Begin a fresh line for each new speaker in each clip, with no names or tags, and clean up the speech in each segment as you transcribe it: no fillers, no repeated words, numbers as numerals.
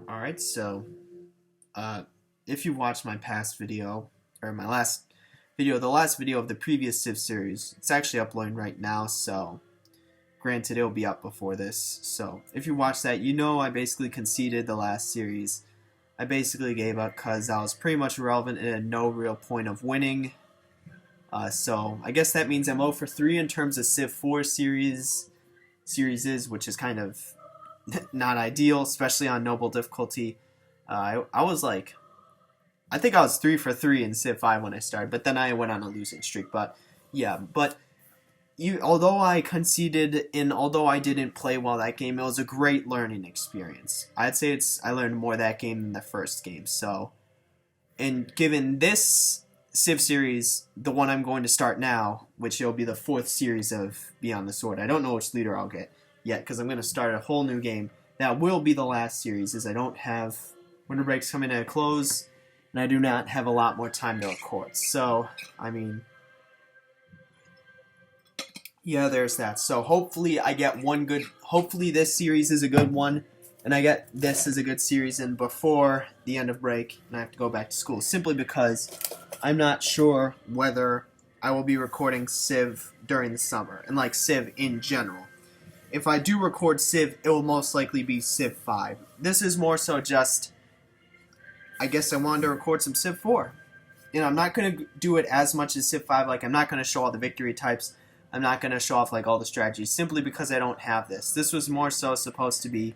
Alright, so uh, if you watched my past video, or my last video, the last video of the previous Civ series, it's actually uploading right now, so granted it'll be up before this. So if you watched that, you know I basically conceded the last series. I basically gave up because I was pretty much irrelevant and had no real point of winning. So I guess that means I'm 0 for 3 in terms of Civ 4 series, which is kind of not ideal, especially on noble difficulty. I was like, I think I was 3 for 3 in Civ 5 when I started, but then I went on a losing streak. But yeah, although I conceded and although I didn't play well that game, it was a great learning experience. I'd say I learned more that game than the first game. So, and given this Civ series, the one I'm going to start now, which will be the 4th series of Beyond the Sword, I don't know which leader I'll get yet because I'm going to start a whole new game. That will be the last series, as I don't have winter breaks coming to a close, and I do not have a lot more time to record. So, I mean, yeah, there's that. So hopefully I get one good, hopefully this series is a good one, and I get this as a good series and before the end of break, and I have to go back to school, simply because I'm not sure whether I will be recording Civ during the summer, and like Civ in general. If I do record Civ, it will most likely be Civ 5. This is more so just, I guess I wanted to record some Civ 4. You know, I'm not going to do it as much as Civ 5, like I'm not going to show all the victory types, I'm not going to show off like all the strategies, simply because I don't have this. This was more so supposed to be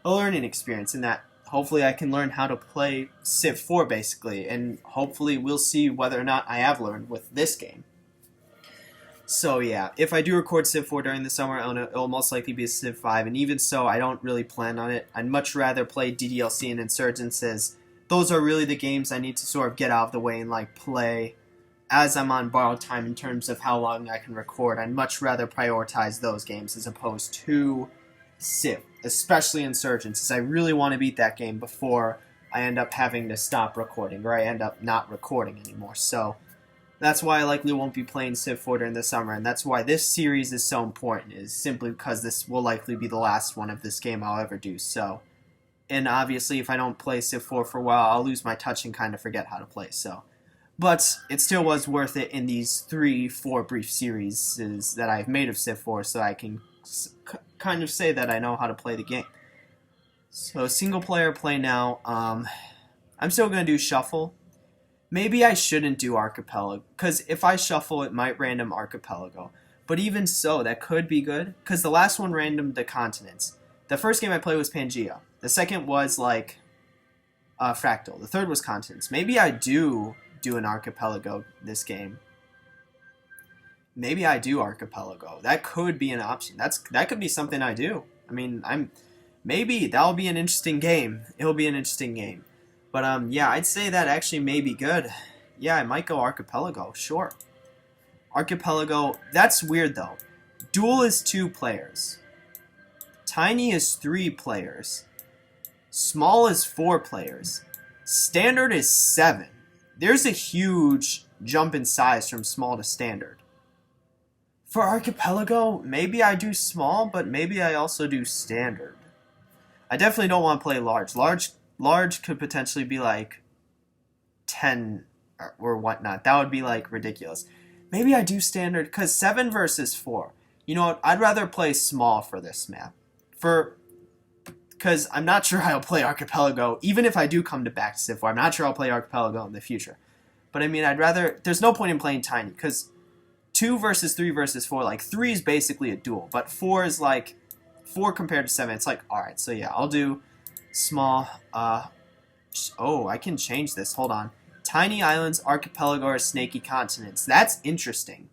a learning experience, in that hopefully I can learn how to play Civ 4 basically, and hopefully we'll see whether or not I have learned with this game. So yeah, if I do record Civ 4 during the summer, it'll most likely be a Civ 5, and even so, I don't really plan on it. I'd much rather play DDLC and Insurgents, as those are really the games I need to sort of get out of the way and like play as I'm on borrowed time in terms of how long I can record. I'd much rather prioritize those games as opposed to Civ, especially Insurgents, as I really want to beat that game before I end up having to stop recording, or I end up not recording anymore. So that's why I likely won't be playing Civ 4 during the summer, and that's why this series is so important, is simply because this will likely be the last one of this game I'll ever do. So, and obviously if I don't play Civ 4 for a while, I'll lose my touch and kind of forget how to play, so. But it still was worth it in these 3-4 brief series that I've made of Civ 4, so I can kind of say that I know how to play the game. So single player play now. I'm still going to do shuffle. Maybe I shouldn't do archipelago, because if I shuffle it might random archipelago. But even so, that could be good, because the last one randomed the continents. The first game I played was Pangea. The second was like Fractal. The third was continents. Maybe I do an archipelago this game. Maybe I do archipelago. That could be an option. That could be something I do. I mean, maybe that'll be an interesting game. It'll be an interesting game. But yeah, I'd say that actually may be good. Yeah, I might go archipelago. Sure. Archipelago. That's weird though. Duel is 2 players. Tiny is 3 players. Small is 4 players. Standard is 7. There's a huge jump in size from small to standard. For archipelago, maybe I do small, but maybe I also do standard. I definitely don't want to play large. Large could potentially be like 10 or whatnot. That would be like ridiculous. Maybe I do standard, because 7 versus 4. You know what? I'd rather play small for this map. Because I'm not sure I'll play archipelago, even if I do come to back to Civ 4. I'm not sure I'll play archipelago in the future. But I mean, there's no point in playing tiny, because 2 versus 3 versus 4, like 3 is basically a duel, but 4 is like 4 compared to 7. It's like, alright, so yeah, I'll do small. Oh, I can change this. Hold on. Tiny islands, archipelago, or snaky continents. That's interesting.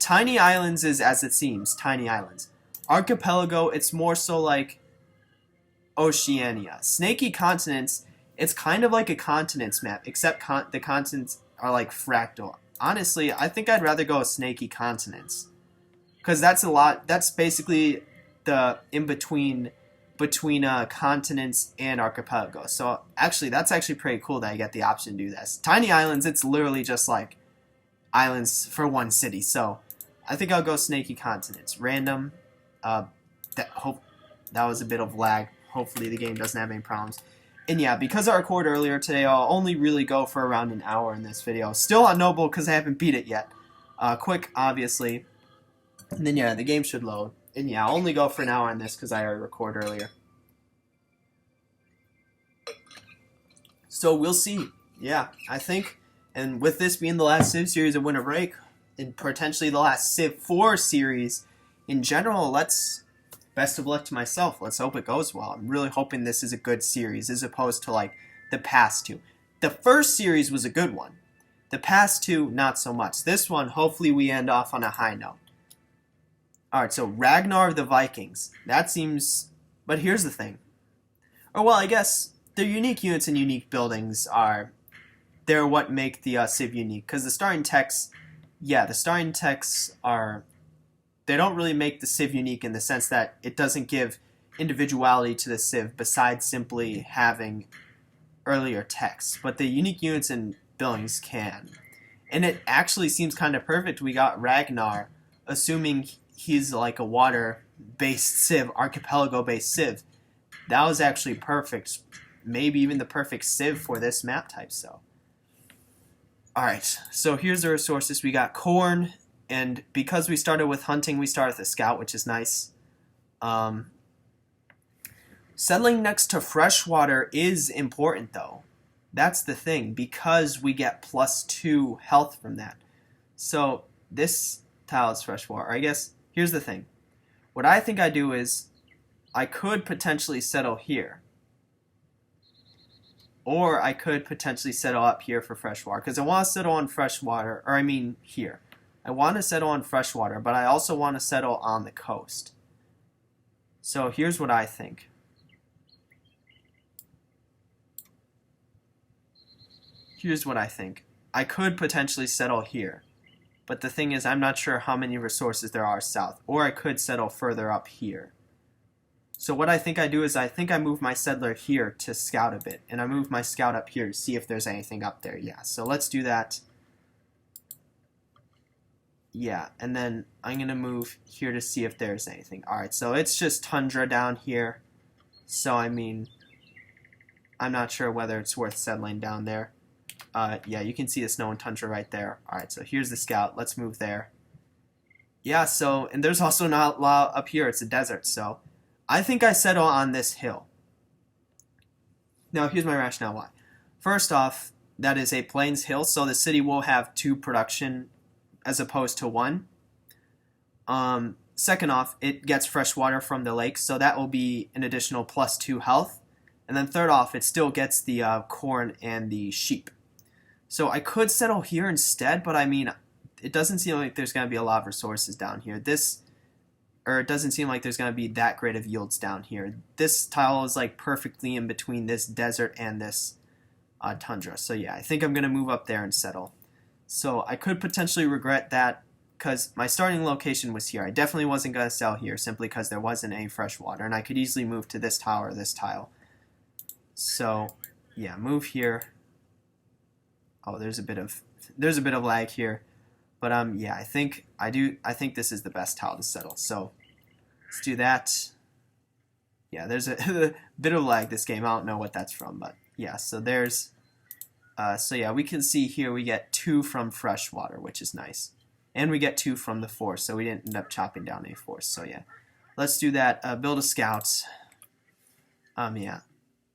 Tiny islands is as it seems, tiny islands. Archipelago, it's more so like Oceania. Snaky continents, it's kind of like a continents map, except the continents are like fractal. Honestly, I think I'd rather go with snaky continents, because that's basically the in-between between continents and archipelago. So actually, that's actually pretty cool that I get the option to do this. Tiny islands, it's literally just like islands for one city. So I think I'll go snaky continents. Random. That was a bit of lag. hopefully the game doesn't have any problems. And yeah, because I recorded earlier today, I'll only really go for around an hour in this video. Still on Noble because I haven't beat it yet. Quick, obviously. And then yeah, the game should load. And yeah, I'll only go for an hour on this because I already recorded earlier. So we'll see. Yeah, I think, and with this being the last Civ series of Winter Break, and potentially the last Civ 4 series in general, best of luck to myself. Let's hope it goes well. I'm really hoping this is a good series as opposed to like the past two. The first series was a good one. The past two, not so much. This one, hopefully we end off on a high note. Alright, so Ragnar of the Vikings. That seems, but here's the thing. Or well, I guess their unique units and unique buildings they're what make the Civ unique. Because the starting techs, yeah, the starting techs they don't really make the Civ unique in the sense that it doesn't give individuality to the Civ besides simply having earlier techs. But the unique units and buildings can. And it actually seems kind of perfect. We got Ragnar, assuming he's like a water-based Civ, archipelago-based Civ. That was actually perfect. Maybe even the perfect Civ for this map type, so. Alright, so here's the resources. We got corn, and because we started with hunting, we started with a scout, which is nice. Settling next to freshwater is important, though. That's the thing, because we get +2 health from that. So, this tile is freshwater. I guess, here's the thing. What I think I do is, I could potentially settle here. Or I could potentially settle up here for freshwater. Because I want to settle on freshwater, or I mean here. I want to settle on freshwater, but I also want to settle on the coast. So here's what I think. Here's what I think. I could potentially settle here. But the thing is, I'm not sure how many resources there are south. Or I could settle further up here. So what I think I do is I think I move my settler here to scout a bit. And I move my scout up here to see if there's anything up there. Yeah, so let's do that. Yeah, and then I'm going to move here to see if there's anything. Alright, so it's just tundra down here. So, I mean, I'm not sure whether it's worth settling down there. Yeah, you can see the snow and tundra right there. Alright, so here's the scout. Let's move there. Yeah, so, and there's also not a lot up here. It's a desert, so I think I settle on this hill. Now, here's my rationale why. First off, that is a plains hill, so the city will have 2 production as opposed to 1. Second off, it gets fresh water from the lake, so that will be an additional +2 health. And then third off, it still gets the corn and the sheep. So I could settle here instead, but I mean, it doesn't seem like there's going to be a lot of resources down here. It doesn't seem like there's going to be that great of yields down here. This tile is like perfectly in between this desert and this tundra. So yeah, I think I'm going to move up there and settle. So I could potentially regret that because my starting location was here. I definitely wasn't going to sell here simply because there wasn't any fresh water. And I could easily move to this tile or this tile. So yeah, move here. Oh, there's a bit of lag here. But yeah, I think this is the best tile to settle. So let's do that. Yeah, there's a bit of lag this game. I don't know what that's from, but yeah, so there's so yeah, we can see here we get 2 from freshwater, which is nice. And we get 2 from the forest, so we didn't end up chopping down a forest. So yeah, let's do that. Build a scout. Yeah.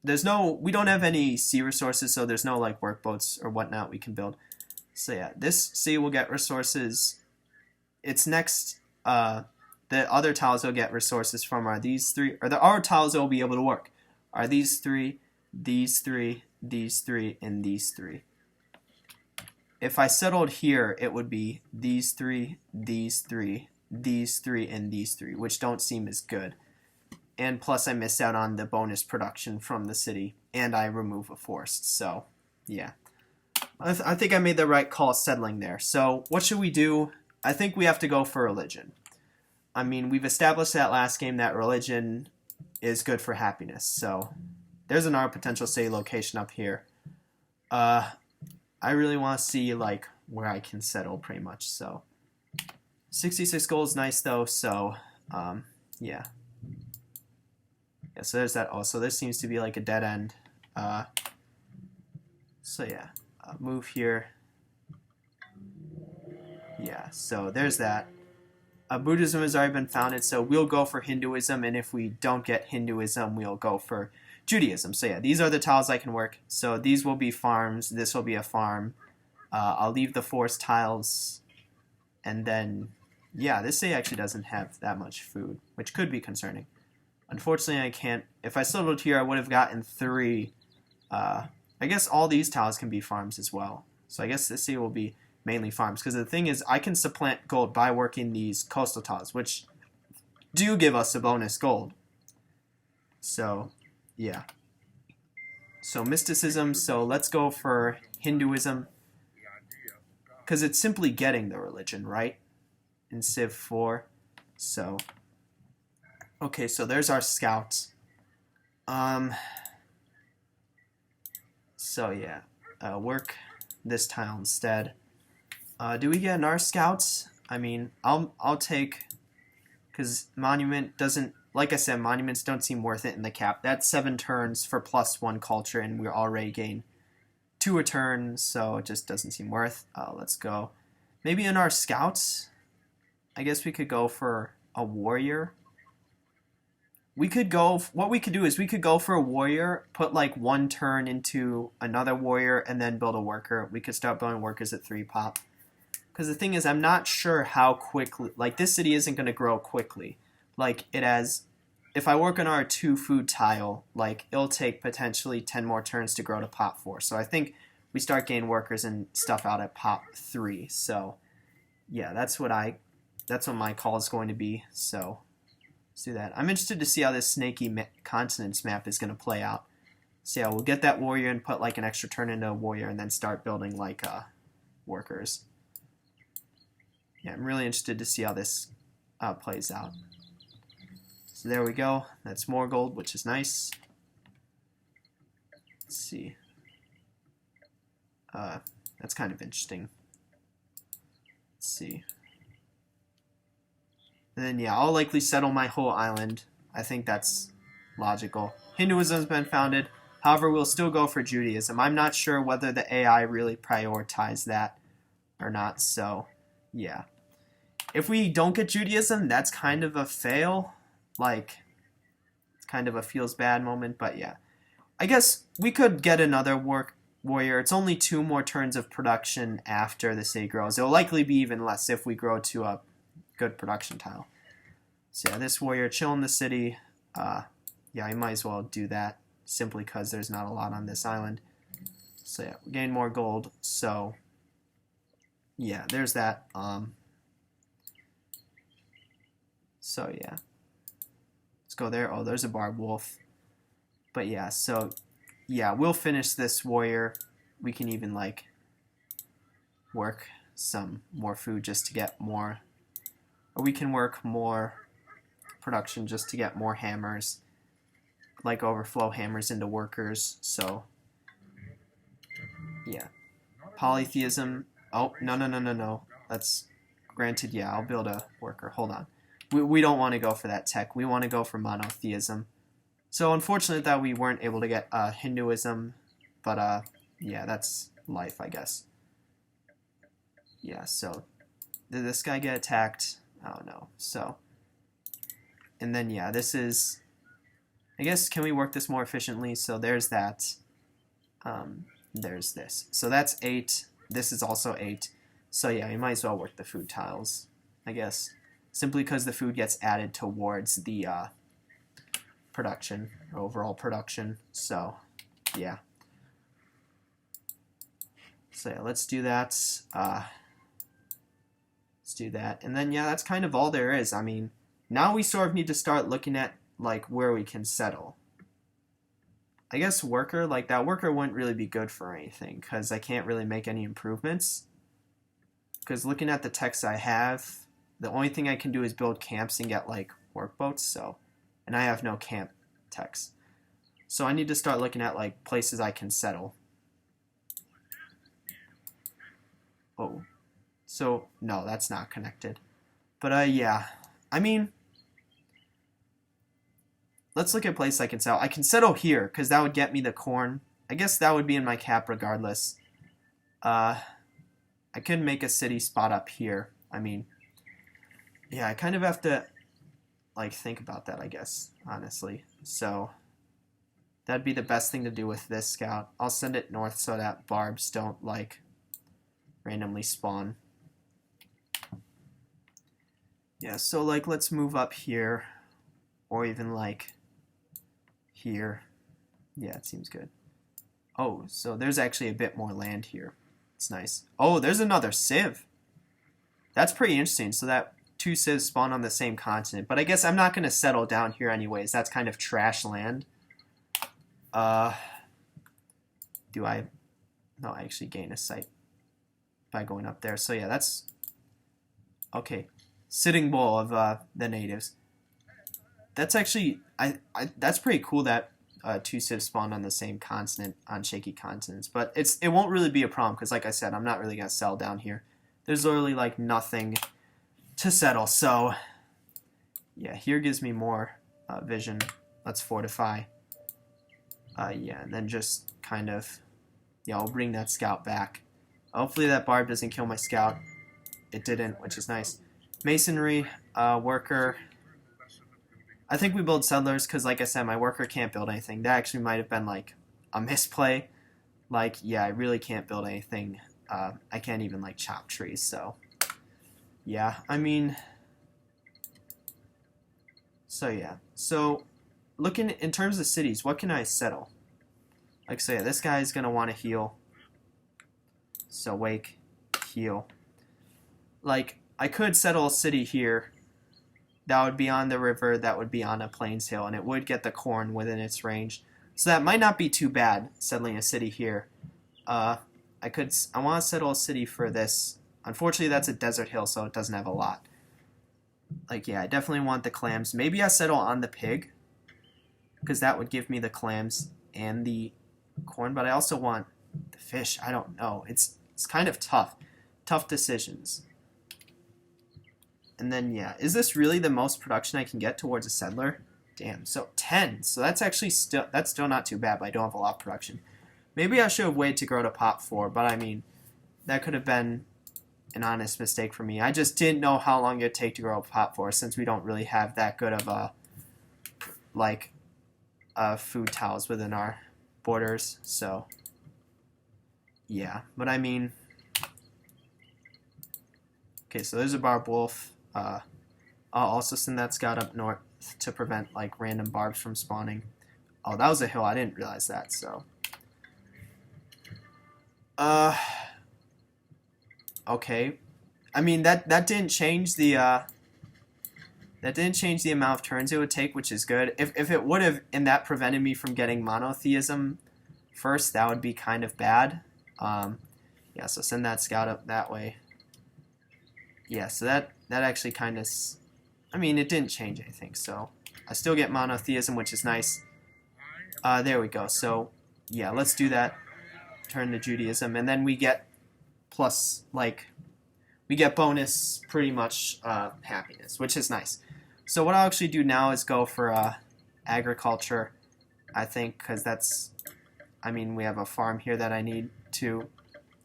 We don't have any sea resources, so there's no like workboats or whatnot we can build. So yeah, this sea will get resources. It's next, the other tiles will get resources from are these 3, or our tiles that will be able to work are these 3, these 3, these 3, and these 3. If I settled here, it would be these 3, these 3, these 3, and these 3, which don't seem as good. And plus I missed out on the bonus production from the city, and I remove a forest, so yeah. I think I made the right call settling there. So what should we do? I think we have to go for religion. I mean, we've established that last game that religion is good for happiness, so there's another potential city location up here. I really want to see like where I can settle pretty much, so 66 gold is nice though, so yeah. Yeah, so there's that. Also, this seems to be like a dead end. So yeah, move here. Yeah, so there's that. Buddhism has already been founded, so we'll go for Hinduism, and if we don't get Hinduism, we'll go for Judaism. So yeah, these are the tiles I can work. So these will be farms. This will be a farm. I'll leave the forest tiles, and then, yeah, this city actually doesn't have that much food, which could be concerning. Unfortunately, I can't. If I settled here, I would have gotten 3. I guess all these tiles can be farms as well. So I guess this city will be mainly farms. Because the thing is, I can supplant gold by working these coastal tiles, which do give us a bonus gold. So, yeah. So mysticism, so let's go for Hinduism. Because it's simply getting the religion, right? In Civ 4. So, okay, so there's our scouts. So yeah, work this tile instead. Do we get our scouts? I mean, I'll take, because monument doesn't, like I said, monuments don't seem worth it in the cap. That's 7 turns for +1 culture, and we're already gain 2 a turn, so it just doesn't seem worth. Let's go. Maybe in our scouts, I guess we could go for a warrior. We could go, what we could do is we could go for a warrior, put like 1 turn into another warrior, and then build a worker. We could start building workers at 3 pop. Because the thing is, I'm not sure how quickly, like this city isn't going to grow quickly. Like it has, if I work on our 2 food tile, like it'll take potentially 10 more turns to grow to pop 4. So I think we start getting workers and stuff out at pop 3. So yeah, that's what my call is going to be. So let's do that. I'm interested to see how this snaky continents map is going to play out. So yeah, we'll get that warrior and put like an extra turn into a warrior and then start building like workers. Yeah, I'm really interested to see how this plays out. So there we go. That's more gold, which is nice. Let's see. That's kind of interesting. Let's see. And then, yeah, I'll likely settle my whole island. I think that's logical. Hinduism's been founded. However, we'll still go for Judaism. I'm not sure whether the AI really prioritized that or not, so, yeah. If we don't get Judaism, that's kind of a fail. Like, it's kind of a feels bad moment, but yeah. I guess we could get another warrior. It's only 2 more turns of production after the city grows. It'll likely be even less if we grow to a good production tile. So yeah, this warrior chill in the city. Yeah, I might as well do that simply because there's not a lot on this island. So yeah, we gain more gold. So yeah, there's that. So yeah, let's go there. Oh, there's a barbed wolf. But yeah, so yeah, we'll finish this warrior. We can even like work some more food just to get more, or we can work more production just to get more hammers, like overflow hammers into workers. So yeah, polytheism. Oh, no. That's granted. Yeah, I'll build a worker. Hold on. We don't want to go for that tech. We want to go for monotheism. So unfortunate that we weren't able to get Hinduism, but yeah, that's life, I guess. Yeah, so did this guy get attacked? I don't know. So, and then yeah, this is, I guess, can we work this more efficiently? So there's that. There's this. So that's 8. This is also 8. So yeah, we might as well work the food tiles, I guess. Simply because the food gets added towards the production, overall production. So, yeah. So yeah, let's do that. Let's do that. And then, yeah, that's kind of all there is. I mean, now we sort of need to start looking at, like, where we can settle. I guess worker, like, that worker wouldn't really be good for anything, because I can't really make any improvements. Because looking at the text I have, the only thing I can do is build camps and get, like, workboats, so, and I have no camp text. So I need to start looking at, like, places I can settle. Oh. So, no, that's not connected. But, yeah. I mean, let's look at a place I can settle. I can settle here, because that would get me the corn. I guess that would be in my cap regardless. I could make a city spot up here. I mean, yeah, I kind of have to, like, think about that, I guess, honestly. So, that'd be the best thing to do with this scout. I'll send it north so that barbs don't, like, randomly spawn. Yeah, so, like, let's move up here, or even, like, here. Yeah, it seems good. Oh, so there's actually a bit more land here. It's nice. Oh, there's another civ. That's pretty interesting. So that 2 civs spawn on the same continent. But I guess I'm not going to settle down here anyways. That's kind of trash land. Do I... No, I actually gain a site by going up there. So yeah, that's... Okay. Sitting Bull of the natives. That's actually... that's pretty cool that 2 civs spawn on the same continent, on shaky continents. But it won't really be a problem, because like I said, I'm not really going to settle down here. There's literally like nothing to settle. So yeah, here gives me more vision. Let's fortify. Yeah, and then just kind of, yeah, I'll bring that scout back. Hopefully that barb doesn't kill my scout. It didn't, which is nice. Masonry, worker. I think we build settlers because, like I said, my worker can't build anything. That actually might have been, like, a misplay. Like, yeah, I really can't build anything. I can't even, like, chop trees, so... Yeah, I mean... So, yeah. So, looking in terms of cities, what can I settle? Like, so, yeah, this guy's going to want to heal. So, wake, heal. Like, I could settle a city here. That would be on the river, that would be on a plains hill, and it would get the corn within its range. So that might not be too bad, settling a city here. I want to settle a city for this. Unfortunately, that's a desert hill, so it doesn't have a lot. Like, yeah, I definitely want the clams. Maybe I settle on the pig, because that would give me the clams and the corn, but I also want the fish. I don't know. It's kind of tough. Tough decisions. And then, yeah, is this really the most production I can get towards a settler? Damn, so 10. So that's actually still not too bad, but I don't have a lot of production. Maybe I should have waited to grow to pop 4, but I mean, that could have been an honest mistake for me. I just didn't know how long it would take to grow to pop 4, since we don't really have that good of a, like, food tiles within our borders, so, yeah. But I mean, okay, so there's a barb wolf. I'll also send that scout up north to prevent, like, random barbs from spawning. Oh, that was a hill. I didn't realize that, so. Okay. I mean, that didn't change the, that didn't change the amount of turns it would take, which is good. If it would have, and that prevented me from getting monotheism first, that would be kind of bad. Yeah, so send that scout up that way. Yeah, so that actually kind of, I mean, it didn't change anything, so I still get monotheism, which is nice. There we go. So, yeah, let's do that. Turn to Judaism, and then we get plus, like, we get bonus, pretty much, happiness, which is nice. So what I'll actually do now is go for agriculture, I think, because that's, I mean, we have a farm here that I need to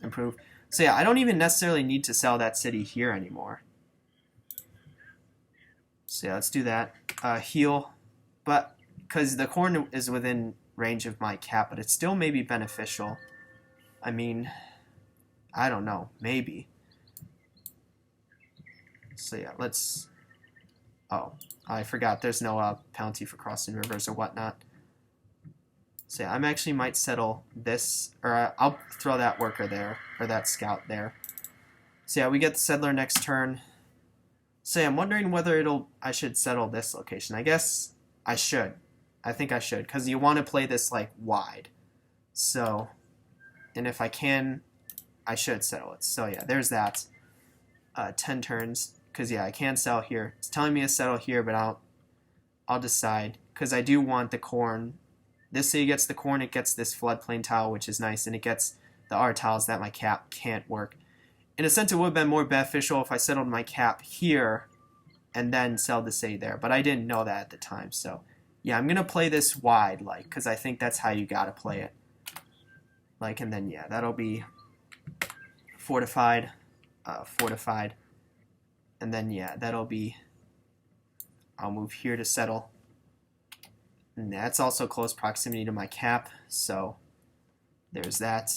improve. So yeah, I don't even necessarily need to sell that city here anymore. So yeah, let's do that. Heal, but because the corn is within range of my cap, but it still may be beneficial. I mean, I don't know, maybe. So yeah, let's... Oh, I forgot there's no penalty for crossing rivers or whatnot. So yeah, I actually might settle this, or I'll throw that worker there, or that scout there. So yeah, we get the settler next turn. So yeah, I'm wondering whether I should settle this location. I guess I should. I think I should, because you want to play this, like, wide. So, and if I can, I should settle it. So yeah, there's that. 10 turns, because yeah, I can sell here. It's telling me to settle here, but I'll decide, because I do want the corn. This city gets the corn, it gets this floodplain tile, which is nice, and it gets the R tiles that my cap can't work. In a sense, it would have been more beneficial if I settled my cap here and then sell the city there, but I didn't know that at the time, so Yeah, I'm gonna play this wide, like, because I think that's how you gotta play it. Like, and then yeah, that'll be fortified, fortified, and then yeah, that'll be. I'll move here to settle. And that's also close proximity to my cap, so there's that.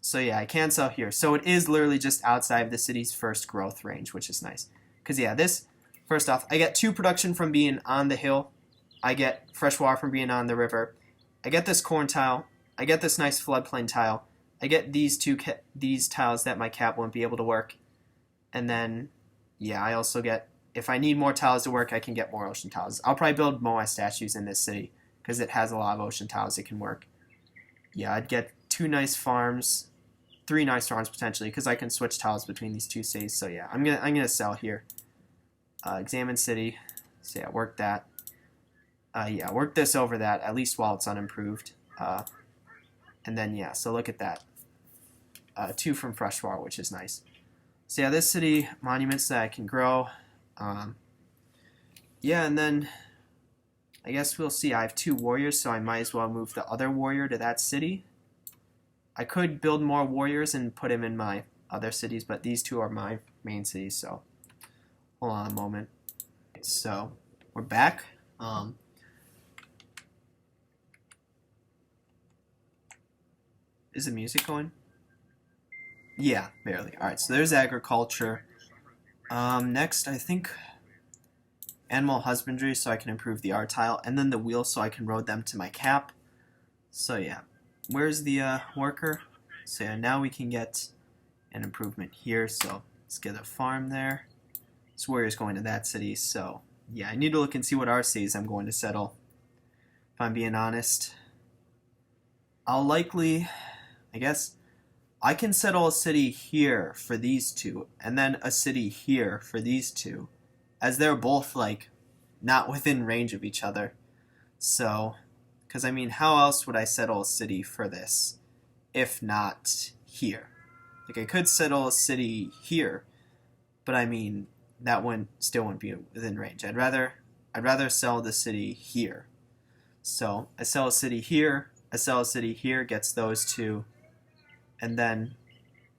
So yeah, I can sell here. So it is literally just outside of the city's first growth range, which is nice. Because yeah, this, first off, I get 2 production from being on the hill. I get fresh water from being on the river. I get this corn tile. I get this nice floodplain tile. I get these these tiles that my cap won't be able to work. And then, yeah, I also get, if I need more tiles to work, I can get more ocean tiles. I'll probably build Moai statues in this city because it has a lot of ocean tiles that can work. Yeah, I'd get 2 nice farms, 3 nice farms potentially because I can switch tiles between these 2 cities. So yeah, I'm gonna sell here. Examine city. So yeah, work that. Yeah, work this over that at least while it's unimproved. And then yeah, so look at that. 2 from freshwater, which is nice. So yeah, this city, monuments that I can grow. Yeah, and then I guess we'll see. I have 2 warriors, so I might as well move the other warrior to that city. I could build more warriors and put him in my other cities, but these 2 are my main cities, so hold on a moment. So we're back. Is the music going? Yeah, barely. Alright, so there's agriculture. Next, I think animal husbandry, so I can improve the art tile, and then the wheel, so I can road them to my cap. So yeah, where's the worker? So yeah, now we can get an improvement here, so let's get a farm there. This warrior's going to that city, so yeah, I need to look and see what our cities I'm going to settle. If I'm being honest, I'll likely, I guess, I can settle a city here for these 2, and then a city here for these 2, as they're both, like, not within range of each other. So, because, I mean, how else would I settle a city for this, if not here? Like, I could settle a city here, but, I mean, that still wouldn't be within range. I'd rather sell the city here. So, I sell a city here, I sell a city here, gets those 2, and then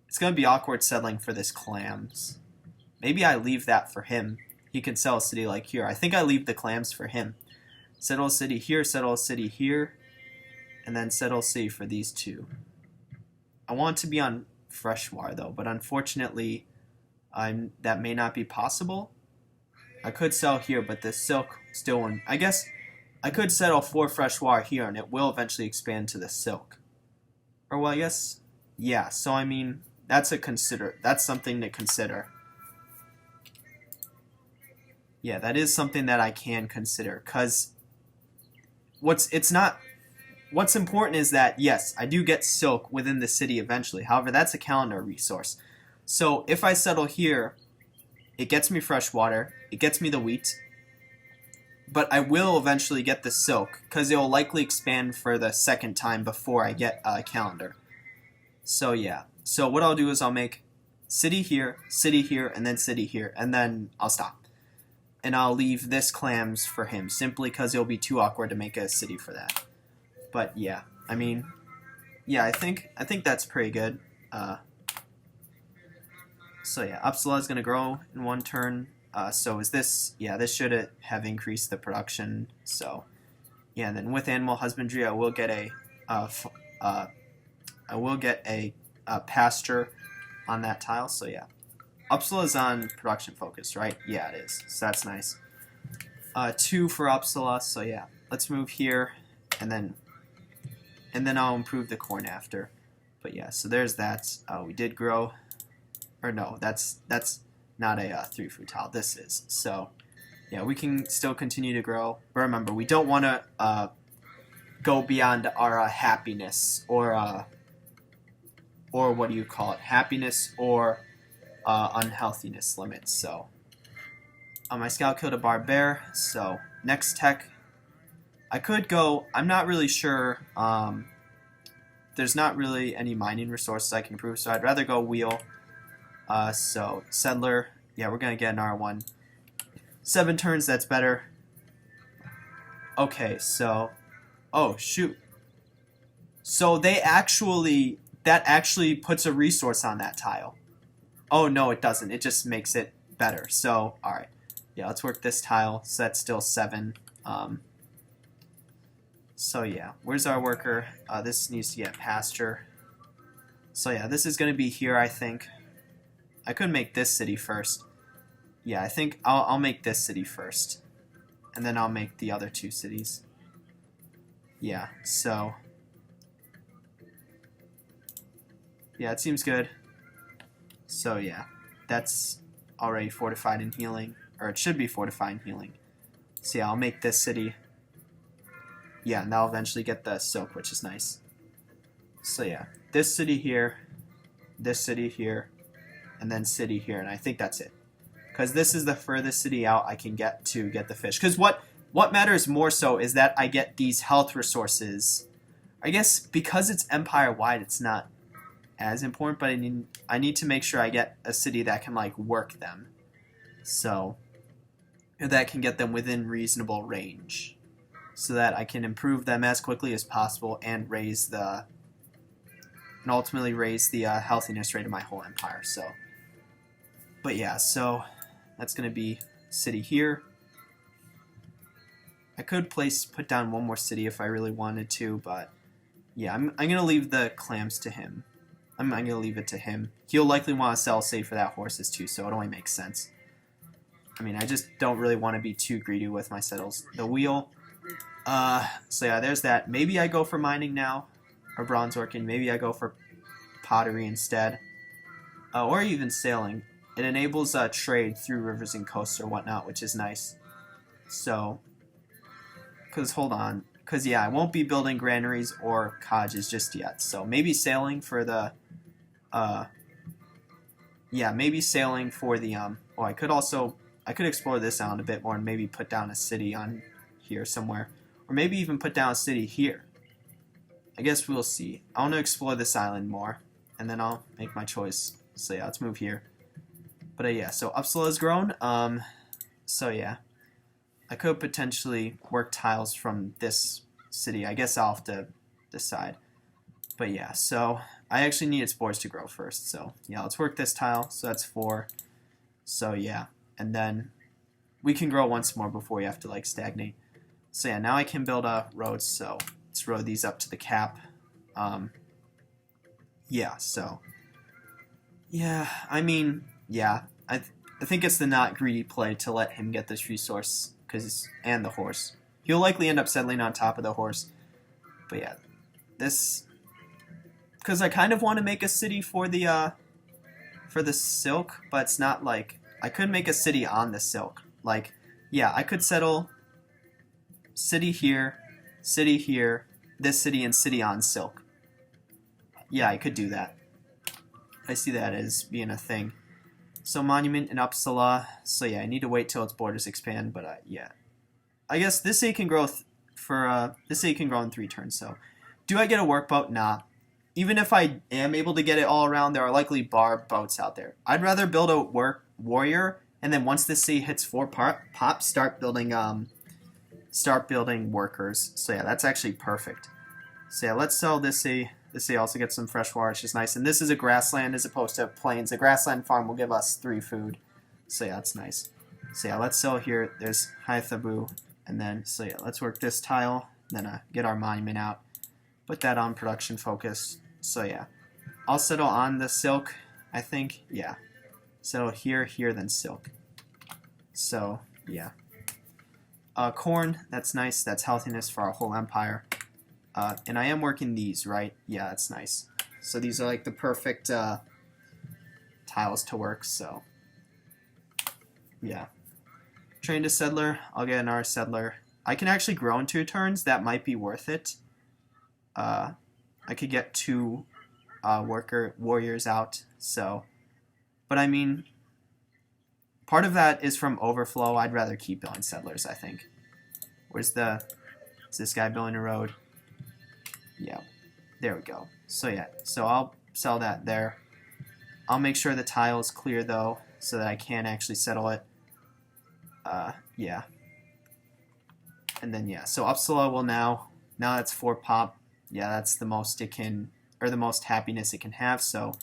it's going to be awkward settling for this clams. Maybe I leave that for him. He can sell a city like here. I think I leave the clams for him. Settle a city here, settle a city here, and then settle a city for these 2. I want to be on freshwater though, but unfortunately that may not be possible. I could sell here, but the silk still won't. I guess I could settle for freshwater here, and it will eventually expand to the silk. Or well, I guess, yeah. So I mean, that's something to consider. Yeah, that is something that I can consider, because what's important is that, yes, I do get silk within the city eventually. However, that's a calendar resource. So if I settle here, it gets me fresh water, it gets me the wheat, but I will eventually get the silk, because it will likely expand for the 2nd time before I get a calendar. So yeah, so what I'll do is I'll make city here, and then city here, and then I'll stop. And I'll leave this clams for him, simply because it'll be too awkward to make a city for that. But yeah, I mean, yeah, I think that's pretty good. So yeah, Uppsala is going to grow in 1 turn. So is this, yeah, this should have increased the production. So yeah, and then with animal husbandry, I will get a pasture on that tile. So yeah, Uppsala is on production focus, right? Yeah, it is. So that's nice. 2 for Uppsala. So yeah, let's move here, and then I'll improve the corn after. But yeah, so there's that. We did grow, or no, that's not a 3-food tile. This is. So yeah, we can still continue to grow. But remember, we don't want to go beyond our happiness, or what do you call it? Happiness or unhealthiness limits. So my scout killed a barbarian. So next tech, I could go. I'm not really sure. There's not really any mining resources I can improve, so I'd rather go wheel. So settler, yeah, we're gonna get an R1. 7 turns, that's better. Okay, so... Oh, shoot. So they actually... That actually puts a resource on that tile. Oh, no, it doesn't. It just makes it better. So, alright. Yeah, let's work this tile. So that's still 7. So, yeah. Where's our worker? This needs to get pasture. So, yeah, this is going to be here, I think. I could make this city first. Yeah, I think I'll make this city first. And then I'll make the other 2 cities. Yeah, so... Yeah, it seems good. So, yeah. That's already fortified and healing. Or it should be fortified and healing. So, yeah, I'll make this city. Yeah, and I'll eventually get the silk, which is nice. So, yeah. This city here. This city here. And then city here. And I think that's it. Because this is the furthest city out I can get to get the fish. Because what matters more so is that I get these health resources. I guess because it's empire-wide, it's not as important, but I need to make sure I get a city that can, like, work them. So, that can get them within reasonable range. So that I can improve them as quickly as possible and ultimately raise the healthiness rate of my whole empire. So, but yeah, so that's going to be city here. I could put down one more city if I really wanted to, but yeah, I'm going to leave the clams to him. I'm going to leave it to him. He'll likely want to sell safe for that horses too, so it only makes sense. I mean, I just don't really want to be too greedy with my settles. The wheel. So yeah, there's that. Maybe I go for mining now, or bronze working. Maybe I go for pottery instead, or even sailing. It enables trade through rivers and coasts or whatnot, which is nice. So, because yeah, I won't be building granaries or cottages just yet. So maybe sailing for the, maybe sailing for the Oh, I could explore this island a bit more and maybe put down a city on here somewhere, or maybe even put down a city here. I guess we'll see. I want to explore this island more, and then I'll make my choice. So yeah, let's move here. But yeah, so Uppsala has grown. So yeah, I could potentially work tiles from this city. I guess I'll have to decide. But yeah, so I actually needed spores to grow first. So yeah, let's work this tile. So that's 4. So yeah, and then we can grow once more before we have to like stagnate. So yeah, now I can build roads. So let's road these up to the cap. Yeah, so yeah, I mean, yeah, I think it's the not greedy play to let him get this resource and the horse. He'll likely end up settling on top of the horse. But yeah, this because I kind of want to make a city for the silk, but it's not like I could make a city on the silk. Like, yeah, I could settle city here, this city, and city on silk. Yeah, I could do that. I see that as being a thing. So monument in Uppsala. So yeah, I need to wait till its borders expand. But yeah, I guess this city can grow this city can grow in 3 turns. So, do I get a work boat? Nah. Even if I am able to get it all around, there are likely bar boats out there. I'd rather build a warrior, and then once this city hits 4 pops, start building workers. So yeah, that's actually perfect. So yeah, let's sell this city. This city also gets some fresh water, which is nice. And this is a grassland as opposed to plains. A grassland farm will give us 3 food. So yeah, that's nice. So yeah, let's sell here. There's Hythabu. And then, so yeah, let's work this tile. Then get our monument out. Put that on production focus. So yeah, I'll settle on the silk, I think. Yeah. Settle here, then silk. So yeah. Corn, that's nice. That's healthiness for our whole empire. And I am working these, right? Yeah, that's nice. So these are like the perfect tiles to work, so yeah. Train to settler, I'll get another settler. I can actually grow in 2 turns, that might be worth it. I could get 2 warriors out, so. But I mean, part of that is from overflow. I'd rather keep building settlers, I think. Is this guy building a road? Yeah, there we go. So yeah, so I'll sell that there. I'll make sure the tile is clear though, so that I can actually settle it. Yeah. And then yeah, so Uppsala will now that's 4 pop. Yeah, that's the most it can, or the most happiness it can have. So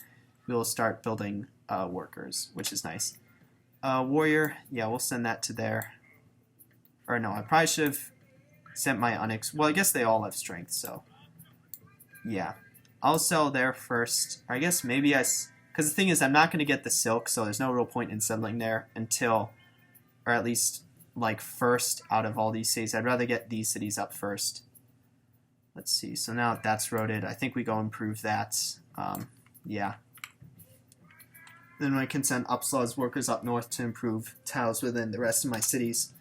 we will start building workers, which is nice. Warrior, yeah, we'll send that to there. Or no, I probably should have sent my Onyx. Well, I guess they all have strength, so yeah. I'll sell there first. Or I guess maybe because the thing is, I'm not going to get the silk, so there's no real point in settling there until, or at least like first out of all these cities. I'd rather get these cities up first. Let's see. So now that that's roaded, I think we go improve that. Yeah. Then I can send Uppsala's workers up north to improve tiles within the rest of my cities.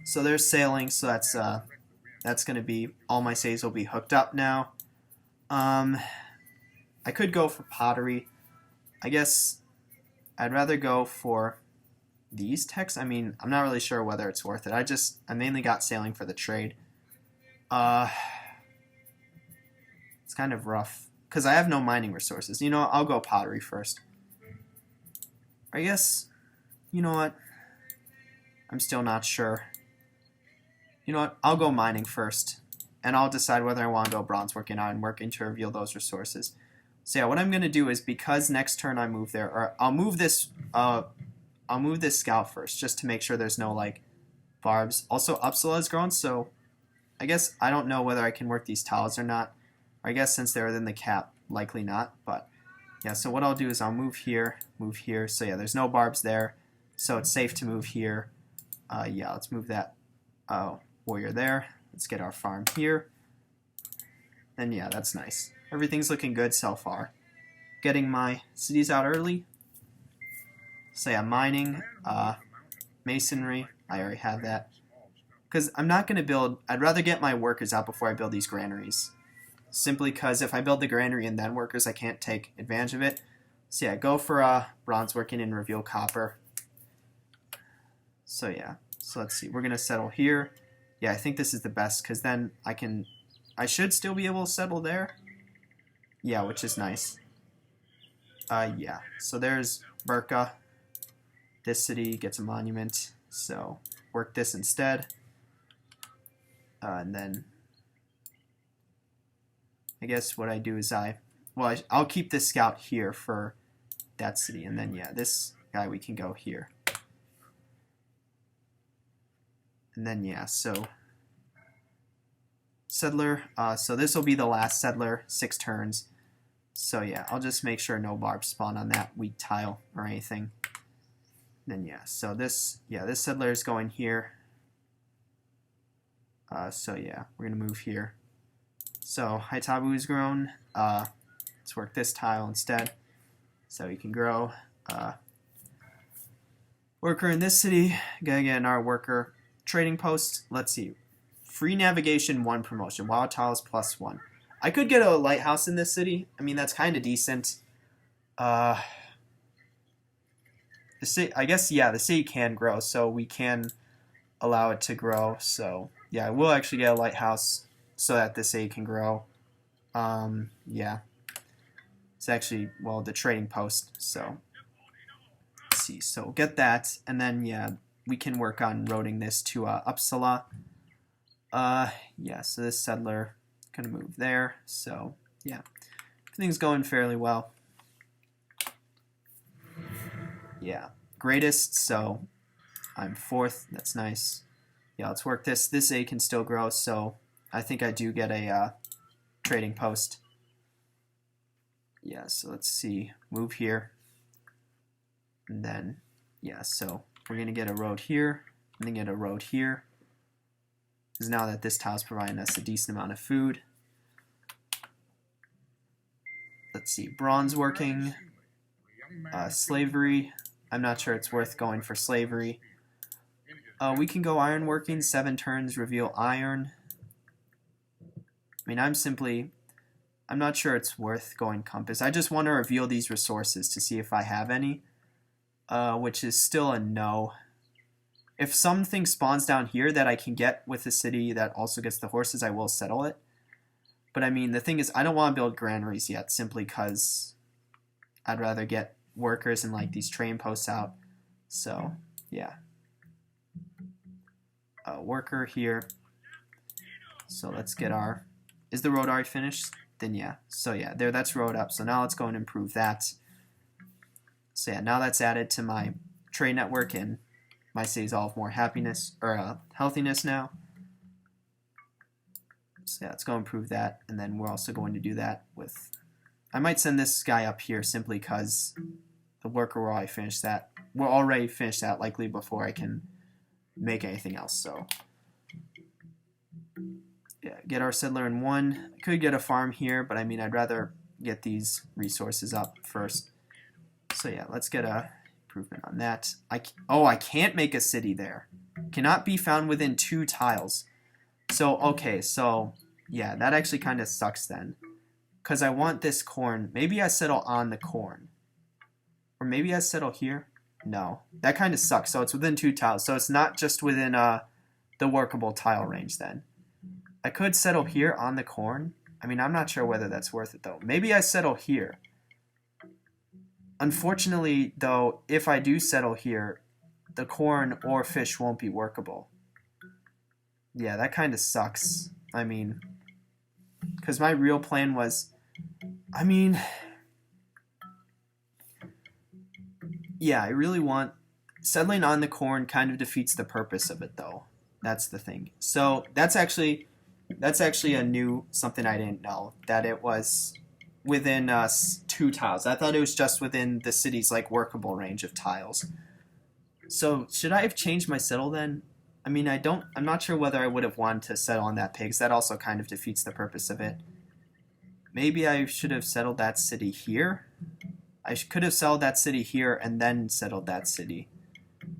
So they're sailing, so that's going to be, all my cities will be hooked up now. I could go for pottery. I guess I'd rather go for these techs. I mean, I'm not really sure whether it's worth it. I mainly got sailing for the trade. It's kind of rough because I have no mining resources. You know what? I'll go pottery first. I guess, you know what? I'm still not sure. You know what? I'll go mining first, and I'll decide whether I want to go bronze working, ironworking to reveal those resources. So yeah, what I'm gonna do is, because next turn I move there, or I'll move this scout first, just to make sure there's no like barbs. Also, Uppsala is grown, so I guess I don't know whether I can work these tiles or not. I guess since they're within the cap, likely not. But yeah, so what I'll do is I'll move here. So yeah, there's no barbs there, so it's safe to move here. Yeah, let's move that warrior there. Let's get our farm here. And yeah, that's nice. Everything's looking good so far. Getting my cities out early. So yeah, mining, masonry. I already have that. Because I'm not going to build, I'd rather get my workers out before I build these granaries. Simply because if I build the granary and then workers, I can't take advantage of it. So yeah, go for bronze working and reveal copper. So yeah, so let's see. We're going to settle here. Yeah, I think this is the best because then I should still be able to settle there. Yeah, which is nice. Yeah, so there's Burka. This city gets a monument, so work this instead. And then I guess what I do is I'll keep this scout here for that city, and then yeah, this guy we can go here. And then yeah, so settler, so this will be the last settler, 6 turns. So yeah, I'll just make sure no barbs spawn on that weak tile or anything. And then yeah, so this settler is going here. So yeah, we're gonna move here. So Haitabu is grown. Let's work this tile instead, so we can grow. Worker in this city, gonna get our worker trading post. Let's see, free navigation 1 promotion. Wild tiles +1. I could get a lighthouse in this city. I mean, that's kind of decent. The city, I guess, yeah, the city can grow, so we can allow it to grow. So yeah, I will actually get a lighthouse so that the city can grow. Yeah, it's actually, well, the trading post. So let's see. So we'll get that, and then yeah, we can work on roading this to Uppsala. Yeah, so this settler gonna move there. So yeah, everything's going fairly well. Yeah, greatest, so I'm 4th. That's nice. Yeah, let's work this. This A can still grow, so I think I do get a trading post. Yeah, so let's see. Move here. And then, yeah, so we're going to get a road here, and then get a road here. Because now that this tile's providing us a decent amount of food. Let's see, bronze working, slavery. I'm not sure it's worth going for slavery. We can go iron working, 7 turns, reveal iron. I mean, I'm not sure it's worth going compass. I just want to reveal these resources to see if I have any, which is still a no. If something spawns down here that I can get with the city that also gets the horses, I will settle it. But I mean, the thing is, I don't want to build granaries yet, simply because I'd rather get workers and like these train posts out. So yeah, worker here. So let's get our... Is the road already finished? Then yeah. So yeah, there, that's road up. So now let's go and improve that. So yeah, now that's added to my trade network, and my city's all of more happiness, or healthiness now. So yeah, let's go improve that, and then we're also going to do that with... I might send this guy up here simply because the worker will already finish that. We'll already finish that likely before I can make anything else. So yeah, get our settler in 1. I could get a farm here, but I mean I'd rather get these resources up first. So yeah, let's get a improvement on that. I can't make a city there. Cannot be found within 2 tiles. So okay, so yeah, that actually kind of sucks then. Because I want this corn. Maybe I settle on the corn. Or maybe I settle here. No. That kind of sucks. So it's within 2 tiles. So it's not just within the workable tile range then. I could settle here on the corn. I mean, I'm not sure whether that's worth it though. Maybe I settle here. Unfortunately, though, if I do settle here, the corn or fish won't be workable. Yeah, that kind of sucks. I mean, because my real plan was... I mean, yeah, I really want... Settling on the corn kind of defeats the purpose of it, though. That's the thing. So that's actually a new something I didn't know, that it was within 2 tiles. I thought it was just within the city's like workable range of tiles. So should I have changed my settle then? I mean, I'm not sure whether I would have wanted to settle on that pigs. That also kind of defeats the purpose of it. Maybe I should have settled that city here. I could have settled that city here and then settled that city.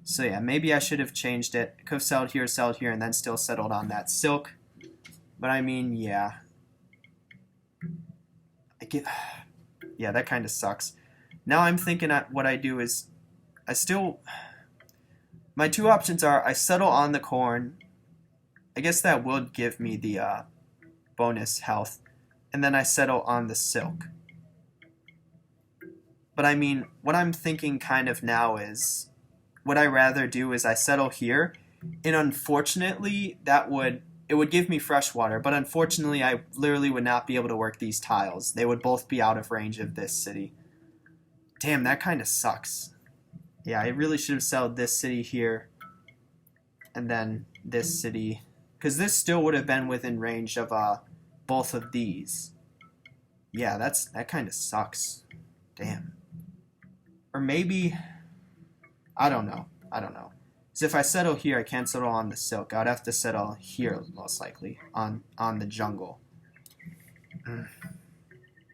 So yeah, maybe I should have changed it. Could have settled here, and then still settled on that silk. But I mean, yeah. Yeah, that kind of sucks. Now I'm thinking what I do is, my 2 options are I settle on the corn. I guess that would give me the bonus health. And then I settle on the silk. But I mean, what I'm thinking kind of now is, what I rather do is I settle here, and unfortunately it would give me fresh water, but unfortunately I literally would not be able to work these tiles. They would both be out of range of this city. Damn, that kind of sucks. Yeah, I really should have settled this city here, and then this city, because this still would have been within range of both of these. Yeah, that kind of sucks. Damn. Or maybe, I don't know. Because if I settle here, I can't settle on the silk. I'd have to settle here, most likely, on the jungle.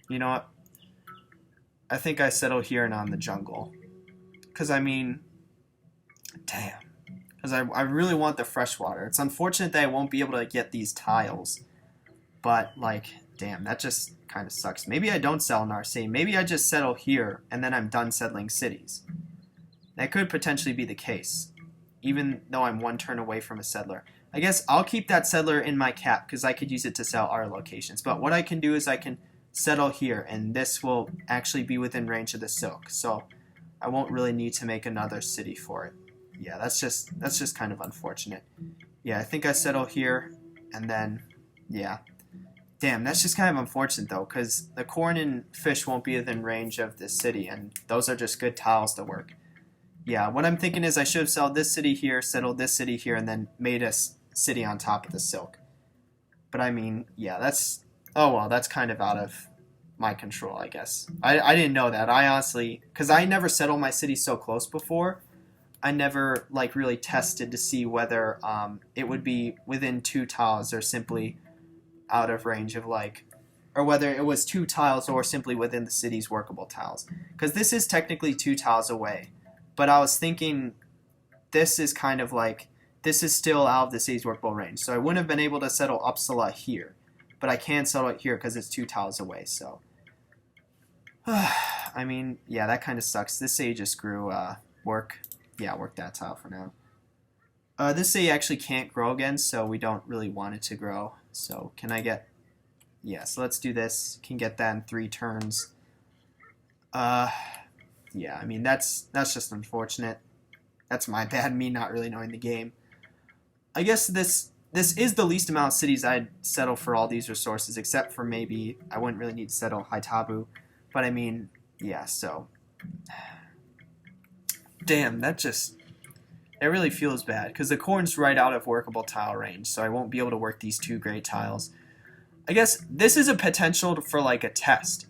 You know what? I think I settle here and on the jungle. Because, I mean, damn. Because I really want the fresh water. It's unfortunate that I won't be able to get these tiles. But, like, damn, that just kind of sucks. Maybe I don't settle in our city. Maybe I just settle here, and then I'm done settling cities. That could potentially be the case, even though I'm 1 turn away from a settler. I guess I'll keep that settler in my cap, because I could use it to sell our locations. But what I can do is I can settle here, and this will actually be within range of the silk. So I won't really need to make another city for it. Yeah, that's just kind of unfortunate. Yeah, I think I settle here, and then, yeah. Damn, that's just kind of unfortunate, though, because the corn and fish won't be within range of this city, and those are just good tiles to work. Yeah, what I'm thinking is I should have sold this city here, settled this city here, and then made a city on top of the silk. But I mean, yeah, that's... Oh, well, that's kind of out of my control, I guess. I didn't know that. I honestly... Because I never settled my city so close before. I never, like, really tested to see whether it would be within 2 tiles or simply out of range of, like... Or whether it was 2 tiles or simply within the city's workable tiles. Because this is technically 2 tiles away. But I was thinking this is kind of like... This is still out of the city's workable range. So I wouldn't have been able to settle Uppsala here. But I can settle it here because it's 2 tiles away, so... I mean, yeah, that kind of sucks. This city just grew, work that tile for now. This city actually can't grow again, so we don't really want it to grow. So, can I get... Yeah, so let's do this. Can get that in 3 turns. Yeah, I mean, that's just unfortunate. That's my bad, me not really knowing the game. I guess this this is the least amount of cities I'd settle for all these resources, except for maybe I wouldn't really need to settle Haitabu. But I mean, yeah, so. Damn, it really feels bad, because the corn's right out of workable tile range, so I won't be able to work these 2 gray tiles. I guess this is a potential for, like, a test.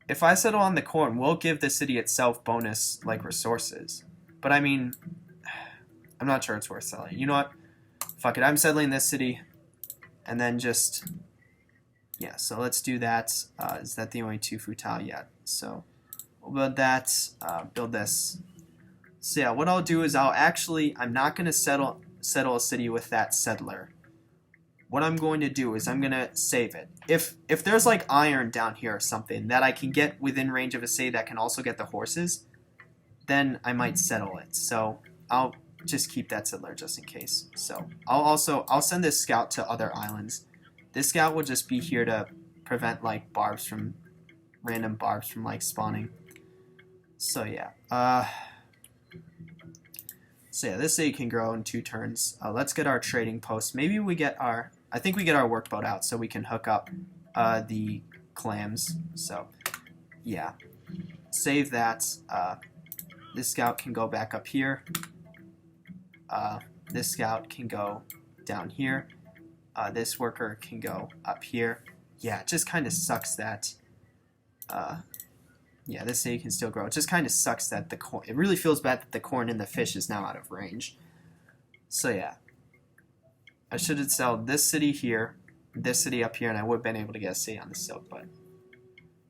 If I settle on the corn, we'll give the city itself bonus, like, resources. But I mean, I'm not sure it's worth selling. You know what? Fuck it, I'm settling this city, and then just, yeah, so let's do that. Is that the only 2 food tile yet? So we'll build that, build this. So yeah, what I'll do is I'm not going to settle a city with that settler. What I'm going to do is I'm going to save it. If there's like iron down here or something that I can get within range of a city that can also get the horses, then I might settle it. So I'll just keep that settler just in case. So I'll send this scout to other islands. This scout will just be here to prevent like random barbs from like spawning. So yeah. So yeah, this city can grow in 2 turns. Let's get our trading post. Maybe we get I think we get our workboat out so we can hook up the clams. So yeah, save that. This scout can go back up here. This scout can go down here. This worker can go up here. Yeah, it just kind of sucks that. Yeah, this city can still grow. It just kind of sucks that the corn. It really feels bad that the corn and the fish is now out of range. So yeah, I should have sold this city here, this city up here, and I would have been able to get a city on the silk. But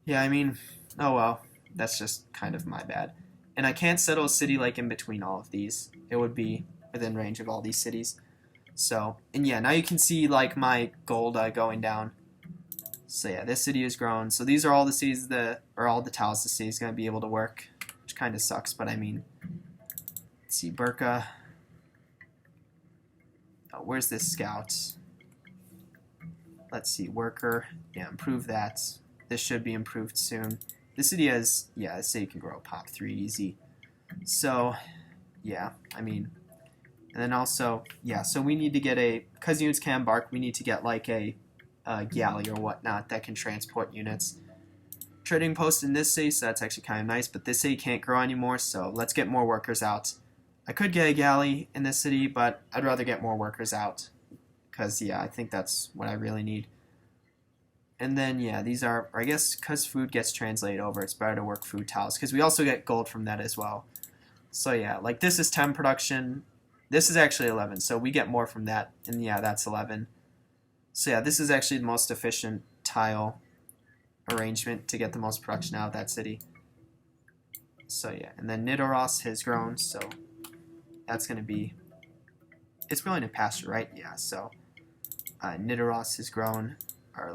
yeah, I mean, oh well, that's just kind of my bad. And I can't settle a city like in between all of these. It would be within range of all these cities. So, and yeah, now you can see like my gold going down. So yeah, this city has grown. So these are all the cities all the tiles the city is going to be able to work, which kind of sucks. But I mean, let's see, Burka. Oh, where's this scout? Let's see, worker. Yeah, improve that. This should be improved soon. This city has, yeah, this city can grow pop 3 easy. So yeah, I mean, and then also, yeah, so we need to get because units can embark, we need to get like a galley or whatnot that can transport units. Trading post in this city, so that's actually kind of nice, but this city can't grow anymore, so let's get more workers out. I could get a galley in this city, but I'd rather get more workers out, because yeah, I think that's what I really need. And then yeah, these are, I guess because food gets translated over, it's better to work food tiles, because we also get gold from that as well. So yeah, like this is 10 production, this is actually 11, so we get more from that, and yeah, that's 11. So yeah, this is actually the most efficient tile arrangement to get the most production out of that city. So yeah, and then Nidoros has grown, so that's going to be, it's growing in pasture, right? Yeah, so Nidoros has grown, or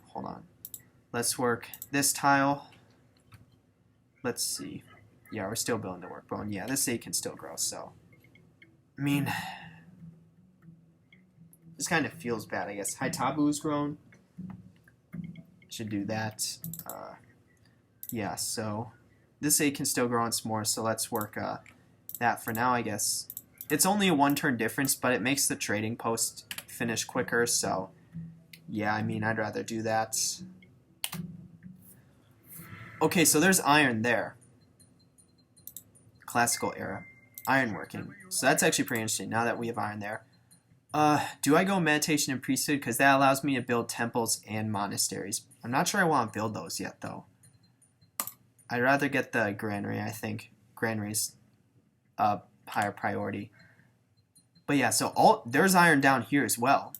hold on. Let's work this tile. Let's see. Yeah, we're still building the workbone. Yeah, this city can still grow, so. I mean, this kind of feels bad, I guess. Haitabu's grown. Should do that. Yeah, so this city can still grow on some more, so let's work that for now, I guess. It's only a 1-turn difference, but it makes the trading post finish quicker, so yeah, I mean, I'd rather do that. Okay, so there's iron there. Classical era. Ironworking. So that's actually pretty interesting, now that we have iron there. Do I go meditation and priesthood? Because that allows me to build temples and monasteries. I'm not sure I want to build those yet, though. I'd rather get the granary, I think. Granary's higher priority. But yeah, so there's iron down here as well.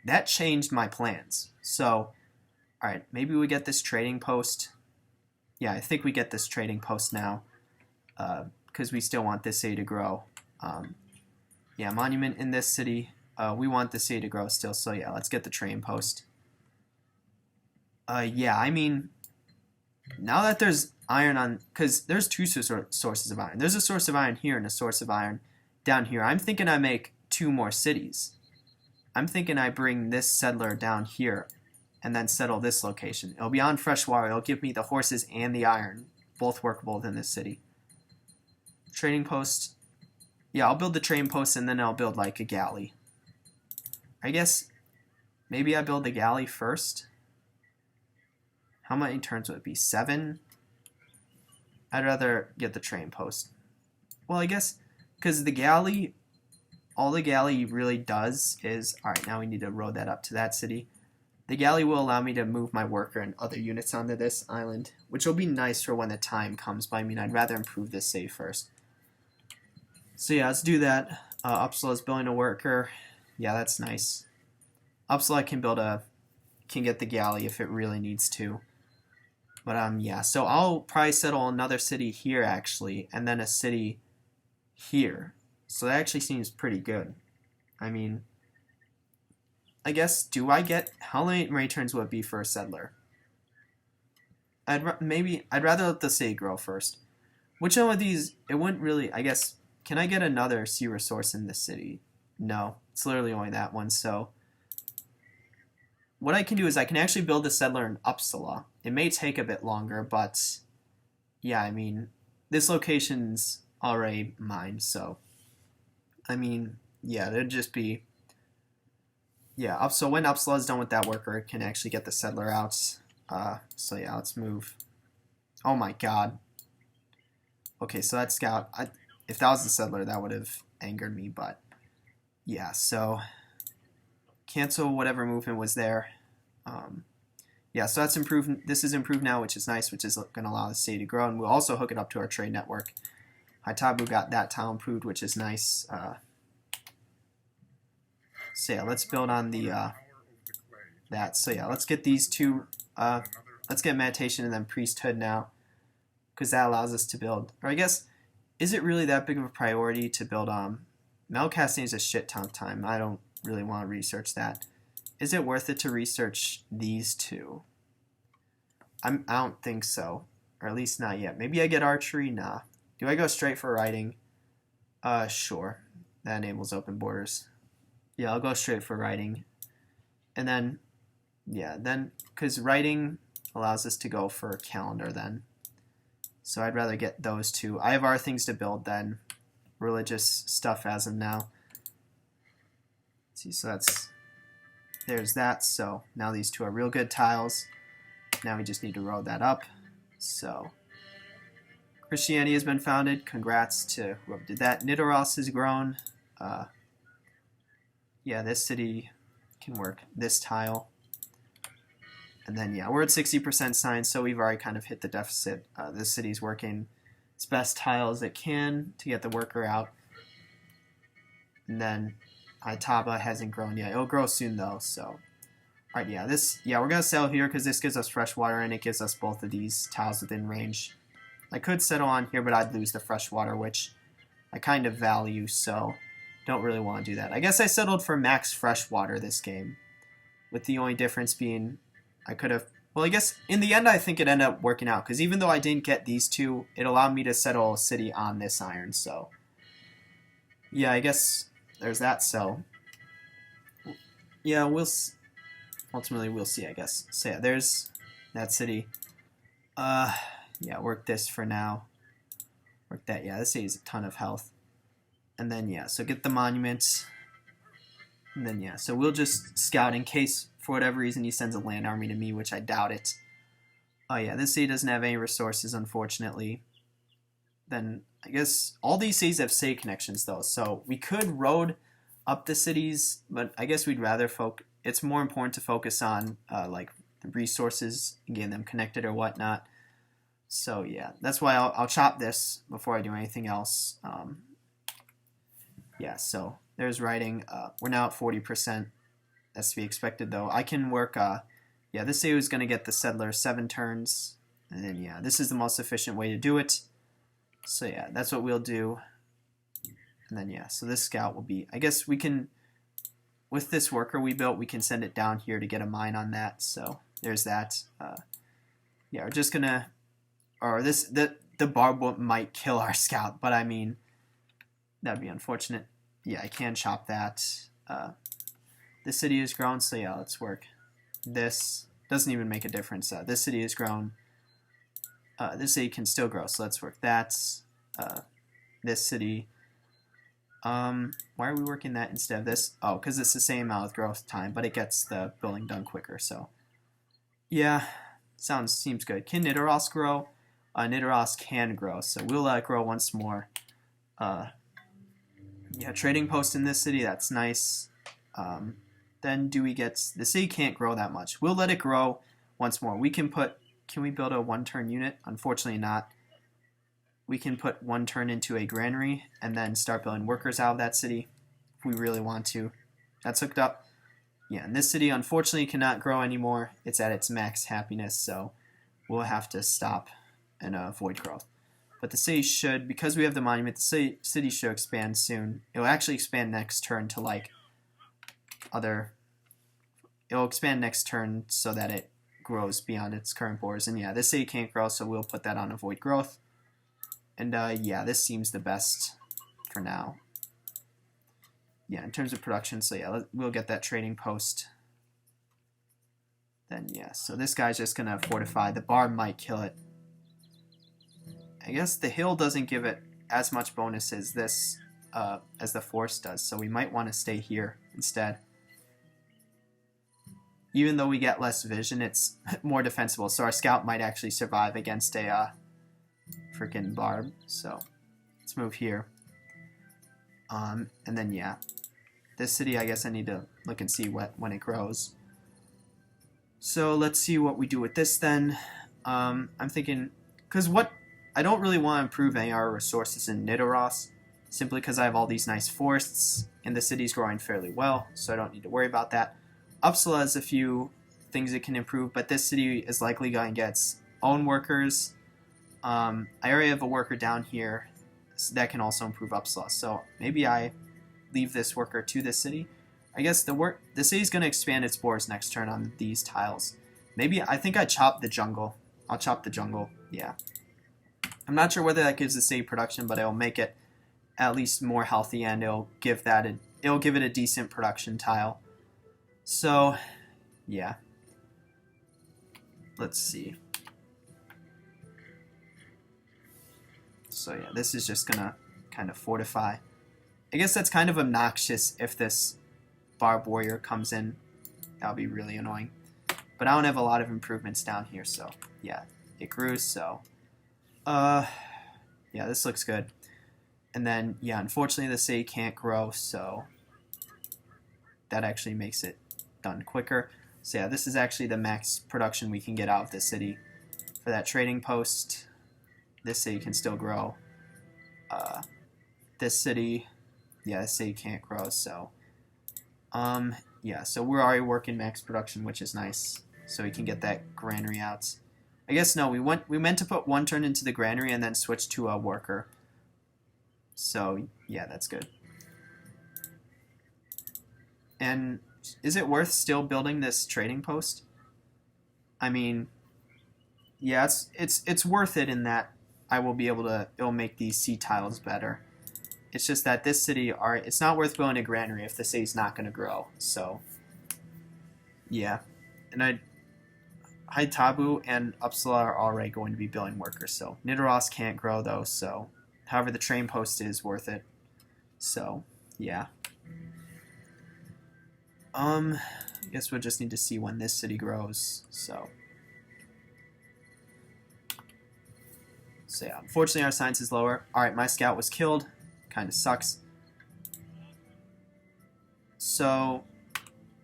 That changed my plans. So, alright, maybe we get this trading post. Yeah, I think we get this trading post now. Because we still want this city to grow. Yeah, monument in this city. We want the city to grow still, so yeah, let's get the trading post. Yeah, I mean, now that there's iron on, because there's 2 sources of iron. There's a source of iron here and a source of iron down here. I'm thinking I make 2 more cities. I'm thinking I bring this settler down here and then settle this location. It'll be on fresh water. It'll give me the horses and the iron, both workable within this city. Trading post. Yeah, I'll build the trading post and then I'll build like a galley. I guess maybe I build the galley first. How many turns would it be? 7? I'd rather get the train post. Well, I guess because the galley, all the galley really does is, alright, now we need to road that up to that city. The galley will allow me to move my worker and other units onto this island, which will be nice for when the time comes, but I mean, I'd rather improve this city first. So yeah, let's do that. Uppsala's building a worker. Yeah, that's nice. Uppsala can get the galley if it really needs to. But yeah, so I'll probably settle another city here actually, and then a city here. So that actually seems pretty good. I mean, I guess, do I get, how many turns would it be for a settler? I'd rather let the city grow first. Which one of these, it wouldn't really, I guess, can I get another sea resource in the city? No, it's literally only that one, so. What I can do is I can actually build a settler in Uppsala. It may take a bit longer, but yeah, I mean, this location's already mine, so. I mean, yeah, it'd just be, yeah, so when Uppsala is done with that worker, it can actually get the settler out. So yeah, let's move. Oh my god. Okay, so that scout, if that was the settler, that would have angered me, but yeah, so cancel whatever movement was there. Yeah, so that's improved. This is improved now, which is nice, which is going to allow the city to grow, and we'll also hook it up to our trade network. Haitabu got that tile improved, which is nice. So yeah, let's build on the that. So yeah, let's get these two. Let's get meditation and then priesthood now, because that allows us to build. Or I guess, is it really that big of a priority to build? Metalcasting is a shit ton of time. I don't really want to research that. Is it worth it to research these two? I don't think so, or at least not yet. Maybe I get archery. Nah. Do I go straight for writing? Sure. That enables open borders. Yeah, I'll go straight for writing. And then, yeah, then, because writing allows us to go for calendar then. So I'd rather get those two. I have other things to build than religious stuff as of now. Let's see, so there's that. So now these two are real good tiles. Now we just need to road that up. So Christianity has been founded. Congrats to whoever did that. Nidaros has grown. Yeah, this city can work. This tile. And then, yeah, we're at 60% science, so we've already kind of hit the deficit. This city's working its best tile as it can to get the worker out. And then Haitaba hasn't grown yet. It'll grow soon, though, so. Alright, yeah, we're going to settle here because this gives us fresh water and it gives us both of these tiles within range. I could settle on here, but I'd lose the fresh water, which I kind of value, so don't really want to do that. I guess I settled for max fresh water this game, with the only difference being I could have, well, I guess in the end I think it ended up working out, because even though I didn't get these two, it allowed me to settle a city on this iron, so yeah, I guess there's that, so yeah, ultimately we'll see, I guess. So yeah, there's that city. Yeah, work this for now. Work that, yeah, this city has a ton of health. And then, yeah, so get the monuments. And then, yeah, so we'll just scout in case, for whatever reason, he sends a land army to me, which I doubt it. Oh, yeah, this city doesn't have any resources, unfortunately. Then, I guess, all these cities have city connections, though. So we could road up the cities, but I guess we'd rather focus. It's more important to focus on, like, the resources and getting them connected or whatnot. So, yeah, that's why I'll chop this before I do anything else. Yeah, so there's writing. We're now at 40%. That's to be expected, though. I can work, yeah, this city is going to get the settler 7 turns. And then, yeah, this is the most efficient way to do it. So, yeah, that's what we'll do. And then, yeah, so this scout will be, I guess we can, with this worker we built, we can send it down here to get a mine on that. So there's that. Yeah, we're just going to, or the barb might kill our scout, but I mean, that'd be unfortunate. Yeah, I can chop that. This city has grown, so yeah, let's work. This doesn't even make a difference. This city has grown. This city can still grow, so let's work that. This city. Why are we working that instead of this? Oh, because it's the same amount of growth time, but it gets the building done quicker, so. Yeah, seems good. Can Nidoros grow? Nidoros can grow, so we'll let it grow once more. Yeah, trading post in this city, that's nice. Then do we get... The city can't grow that much. We'll let it grow once more. Can we build a one-turn unit? Unfortunately not. We can put one turn into a granary and then start building workers out of that city if we really want to. That's hooked up. Yeah, and this city unfortunately cannot grow anymore. It's at its max happiness, so we'll have to stop and avoid growth. But the city should, because we have the monument, the city should expand soon. It'll actually expand next turn to like it'll expand next turn so that it grows beyond its current borders. And yeah, this city can't grow, so we'll put that on avoid growth. And yeah, this seems the best for now. Yeah, in terms of production, so yeah, we'll get that trading post. Then yeah, so this guy's just gonna fortify. The bar might kill it. I guess the hill doesn't give it as much bonus as this, as the force does, so we might want to stay here instead. Even though we get less vision, it's more defensible, so our scout might actually survive against a freaking barb. So let's move here. And then yeah, this city, I guess I need to look and see when it grows. So let's see what we do with this then. I'm thinking, because I don't really want to improve any of our resources in Nidoros, simply because I have all these nice forests, and the city's growing fairly well, so I don't need to worry about that. Uppsala has a few things it can improve, but this city is likely going to get its own workers. I already have a worker down here that can also improve Uppsala, so maybe I leave this worker to this city. I guess the city's going to expand its borders next turn on these tiles. Maybe I think I chop the jungle. I'll chop the jungle, yeah. I'm not sure whether that gives the city production, but it'll make it at least more healthy, and it'll give it a decent production tile. So, yeah. Let's see. So yeah, this is just gonna kind of fortify. I guess that's kind of obnoxious if this Barb Warrior comes in. That'll be really annoying. But I don't have a lot of improvements down here, so yeah, it grew, so yeah, this looks good. And then yeah, unfortunately the city can't grow, so that actually makes it done quicker. So yeah, this is actually the max production we can get out of the city. For that trading post, this city can still grow. This city, yeah, this city can't grow, so yeah, so we're already working max production, which is nice, so we can get that granary out. I guess no, we meant to put one turn into the granary and then switch to a worker. So yeah, that's good. And is it worth still building this trading post? I mean, yeah, it's worth it in that I will be able to, it'll make these sea tiles better. It's just that this city, it's not worth building a granary if the city's not going to grow. So, yeah. And Haitabu and Uppsala are already going to be building workers. So, Nidoros can't grow though, so, however, the train post is worth it. So, yeah. I guess we'll just need to see when this city grows, so yeah, unfortunately our science is lower. Alright, my scout was killed. Kinda sucks. So,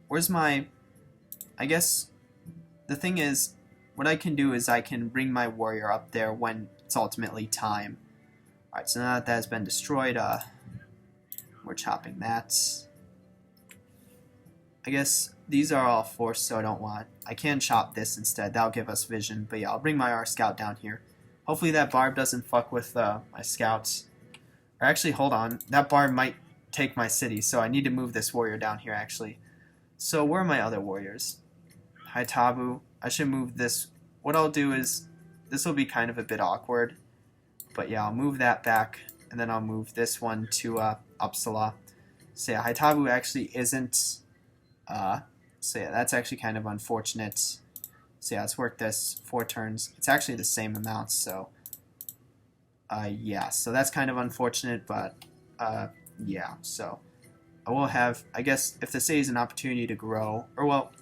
where's my... I guess the thing is, what I can do is I can bring my warrior up there when it's ultimately time. Alright, so now that has been destroyed, we're chopping that. I guess these are all forced, so I can chop this instead. That'll give us vision, but yeah, I'll bring my R scout down here. Hopefully that barb doesn't fuck with my scouts. Or actually, hold on. That barb might take my city, so I need to move this warrior down here, actually. So where are my other warriors? Haitabu. I should move this. What I'll do is, this will be kind of a bit awkward. But yeah, I'll move that back, and then I'll move this one to Uppsala. So yeah, Haitabu actually isn't... so yeah, that's actually kind of unfortunate. So yeah, let's work this 4 turns. It's actually the same amount, so yeah, so that's kind of unfortunate, but yeah, so I will have, I guess, if the city is an opportunity to grow, or well,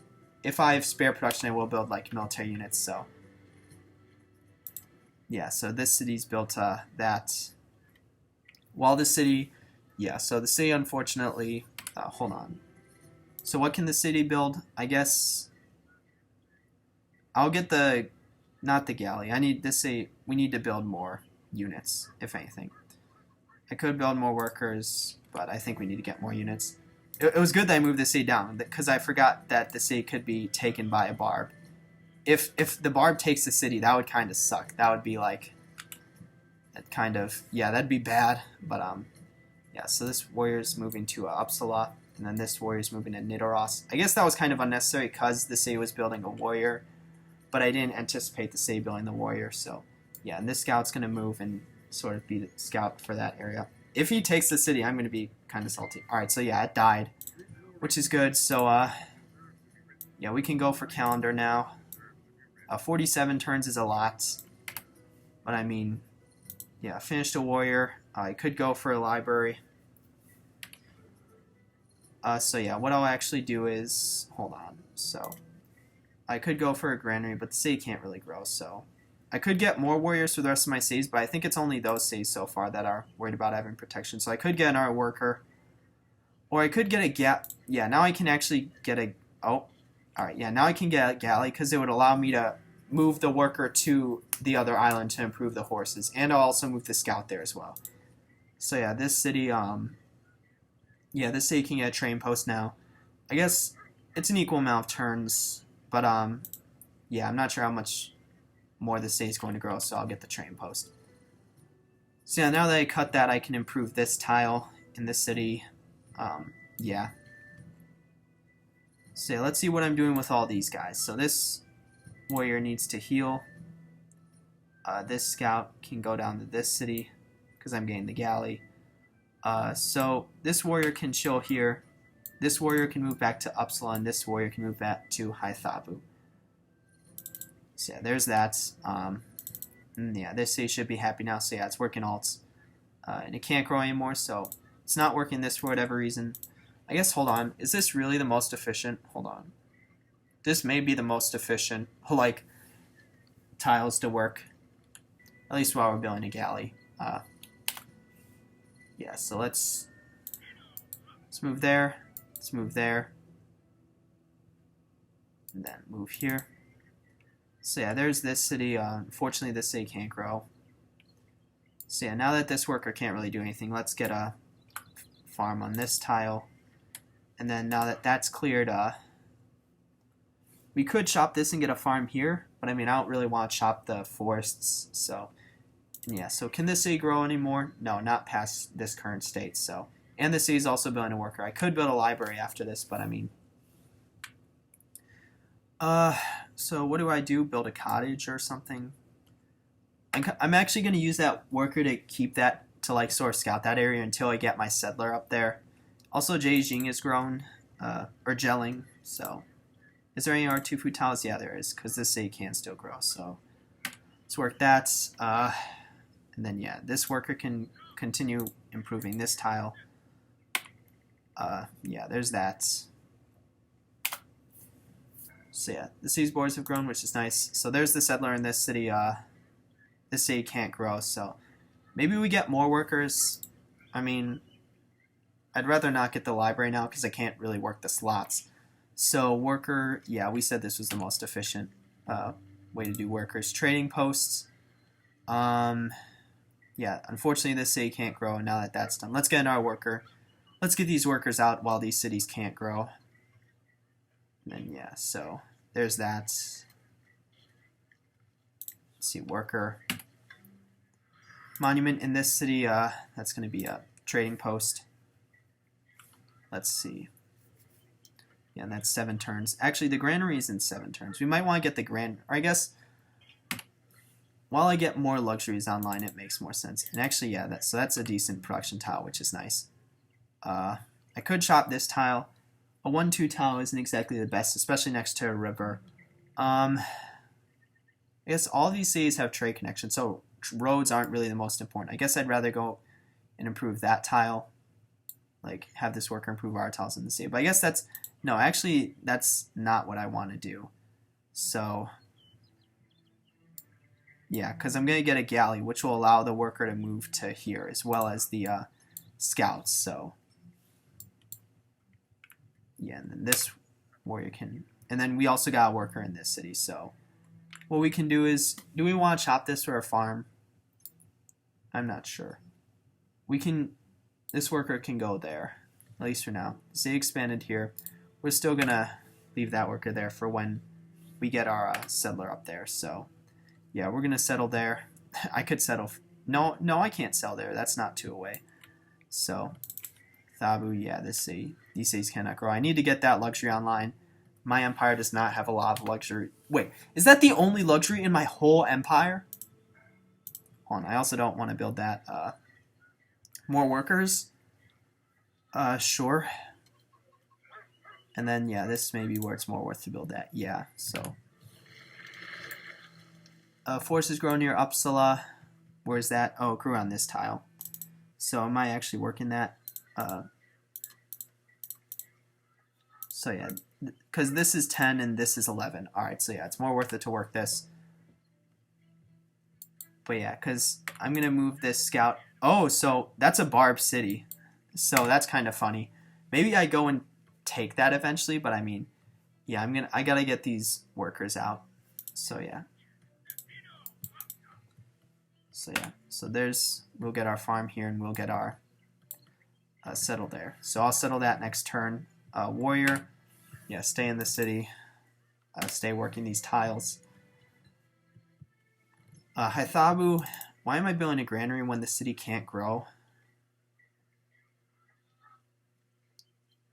if I have spare production, I will build like military units. So yeah, so this city's built that. While the city, yeah, so the city unfortunately, hold on. So what can the city build? I guess I'll get the, not the galley. I need this city, we need to build more units, if anything. I could build more workers, but I think we need to get more units. It was good that I moved the city down, because I forgot that the city could be taken by a barb. If the barb takes the city, that would kind of suck. That would be like, that kind of, yeah, that'd be bad. But yeah, so this warrior's moving to Uppsala, and then this warrior's moving to Nidaros. I guess that was kind of unnecessary because the city was building a warrior, but I didn't anticipate the city building the warrior. So yeah, and this scout's going to move and sort of be the scout for that area. If he takes the city, I'm going to be kind of salty. Alright, so yeah, it died, which is good. So yeah, we can go for calendar now. 47 turns is a lot, but I mean, yeah, finished a warrior. I could go for a library. So yeah, what I'll actually do is, hold on, so I could go for a granary, but the city can't really grow, so I could get more warriors for the rest of my cities, but I think it's only those cities so far that are worried about having protection. So I could get another worker, or I could get a gap. Yeah, now I can actually get a, oh, alright, yeah, now I can get a galley, because it would allow me to move the worker to the other island to improve the horses, and I'll also move the scout there as well. So yeah, this city, yeah, this city can get a train post now. I guess it's an equal amount of turns, but yeah, I'm not sure how much more the city is going to grow, so I'll get the train post. So yeah, now that I cut that, I can improve this tile in the city. Yeah. So yeah, let's see what I'm doing with all these guys. So this warrior needs to heal. This scout can go down to this city because I'm getting the galley. So this warrior can chill here. This warrior can move back to Uppsala, and this warrior can move back to Hythabu. So yeah, there's that. Yeah, this city should be happy now. So yeah, it's working alts. And it can't grow anymore, so it's not working this for whatever reason. I guess, hold on. Is this really the most efficient? Hold on. This may be the most efficient, like, tiles to work. At least while we're building a galley. Yeah, so let's move there. Let's move there. And then move here. So yeah, there's this city. Unfortunately, this city can't grow. So yeah, now that this worker can't really do anything, let's get a farm on this tile. And then now that that's cleared, we could chop this and get a farm here, but I mean, I don't really want to chop the forests, so yeah. So can this city grow anymore? No, not past this current state, so. And the city's also building a worker. I could build a library after this, but I mean, so what do I do? Build a cottage or something? I'm actually going to use that worker to keep that, to like sort of scout that area until I get my settler up there. Also, Beijing is grown, or gelling, so. Is there any R2 food tiles? Yeah, there is, because this city can still grow, so. Let's work that, and then yeah, this worker can continue improving this tile. Yeah, there's that. So yeah, the city's boards have grown, which is nice. So there's the settler in this city. This city can't grow, so maybe we get more workers. I mean, I'd rather not get the library now because I can't really work the slots. So worker, yeah, we said this was the most efficient way to do workers. Trading posts. Yeah, unfortunately this city can't grow, and now that that's done, let's get another worker. Let's get these workers out while these cities can't grow. And then yeah, so there's that. Let's see, worker. Monument in this city, that's going to be a trading post. Let's see. Yeah, and that's 7 turns. Actually, the granary is in 7 turns. We might want to get the or I guess, while I get more luxuries online, it makes more sense. And actually, yeah, so that's a decent production tile, which is nice. I could chop this tile. A 1-2 tile isn't exactly the best, especially next to a river. I guess all these cities have trade connections, so roads aren't really the most important. I guess I'd rather go and improve that tile. like have this worker improve our tiles in the city. But I guess that's no, actually that's not what I want to do. So yeah, because I'm gonna get a galley, which will allow the worker to move to here as well as the scouts. So yeah, and then this warrior can, and then we also got a worker in this city. So what we can do is, do we want to chop this for a farm? I'm not sure. We can, this worker can go there, at least for now. City expanded here. We're still gonna leave that worker there for when we get our settler up there. So yeah, we're gonna settle there. I could settle. No, I can't sell there. That's not 2 away. So Thabu, yeah, this city, these cities cannot grow. I need to get that luxury online. My empire does not have a lot of luxury. Wait, is that the only luxury in my whole empire? Hold on, I also don't want to build that. More workers? Sure. And then, yeah, this may be where it's more worth to build that. Yeah, so. Forces grow near Uppsala. Where's that? Oh, it grew on this tile. So am I actually working that? So yeah, because this is 10 and this is 11. Alright, so yeah, it's more worth it to work this. But yeah, because I'm going to move this scout. Oh, so that's a Barb city. So that's kind of funny. Maybe I go and take that eventually, but I mean, yeah, I got to get these workers out. So yeah. So there's, we'll get our farm here and we'll get our settle there. So I'll settle that next turn. Warrior, yeah, stay in the city. Stay working these tiles. Haithabu, why am I building a granary when the city can't grow?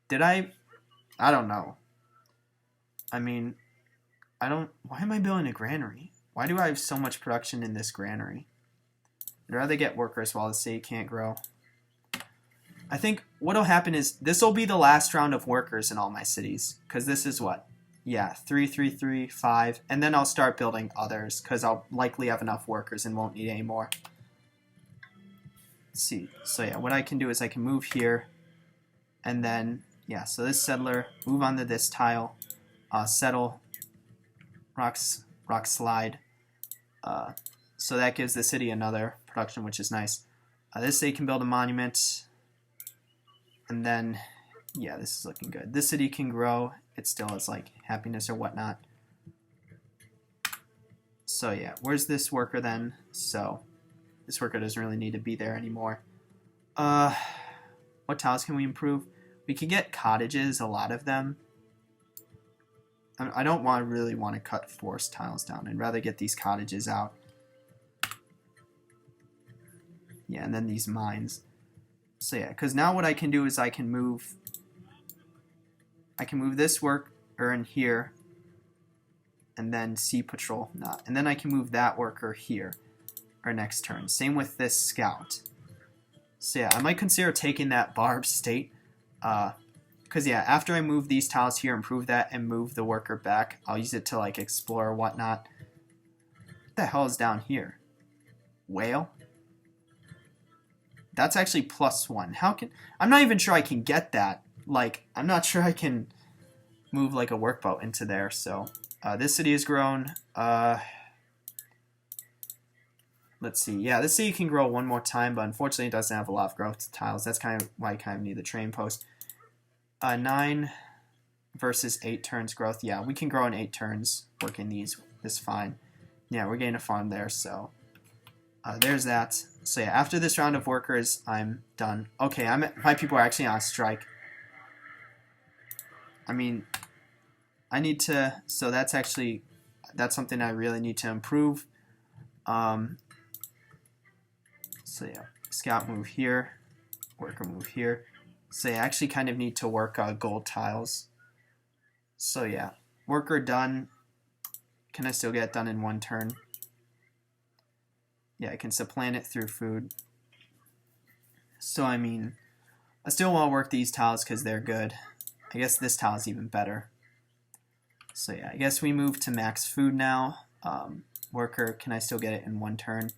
Did I don't know. I mean, why am I building a granary? Why do I have so much production in this granary? I'd rather get workers while the city can't grow. I think what'll happen is this will be the last round of workers in all my cities. Because this is what? Yeah, 3, 3, 3, 5. And then I'll start building others because I'll likely have enough workers and won't need any more. Let's see. So yeah, what I can do is I can move here. And then, yeah, so this settler, move onto this tile. Settle. Rock slide. So that gives the city another production, which is nice. This city can build a monument. And then, yeah, this is looking good. This city can grow. It still has, like, happiness or whatnot. So, yeah, where's this worker then? So, this worker doesn't really need to be there anymore. What tiles can we improve? We can get cottages, a lot of them. I don't really want to cut forest tiles down. I'd rather get these cottages out. Yeah, and then these mines. So yeah, because now what I can do is I can move this worker in here, and then Sea Patrol not, and then I can move that worker here, our next turn. Same with this scout. So yeah, I might consider taking that Barb state, because yeah, after I move these tiles here, improve that, and move the worker back, I'll use it to like explore or whatnot. What the hell is down here? Whale? That's actually +1. How can... I'm not even sure I can get that. Like, I'm not sure I can move, like, a workboat into there. So, this city has grown. Let's see. Yeah, this city can grow one more time, but unfortunately it doesn't have a lot of growth tiles. That's kind of why I kind of need the train post. 9 versus 8 turns growth. Yeah, we can grow in 8 turns working these. This is fine. Yeah, we're getting a farm there, so... there's that. So yeah, after this round of workers, I'm done. Okay, my people are actually on strike. I mean, I need to... So that's actually... That's something I really need to improve. So yeah, scout move here. Worker move here. So I actually kind of need to work gold tiles. So yeah, worker done. Can I still get it done in 1 turn? Yeah, I can supplant it through food. So, I mean, I still want to work these tiles because they're good. I guess this tile is even better. So, yeah, I guess we move to max food now. Worker, can I still get it in 1 turn?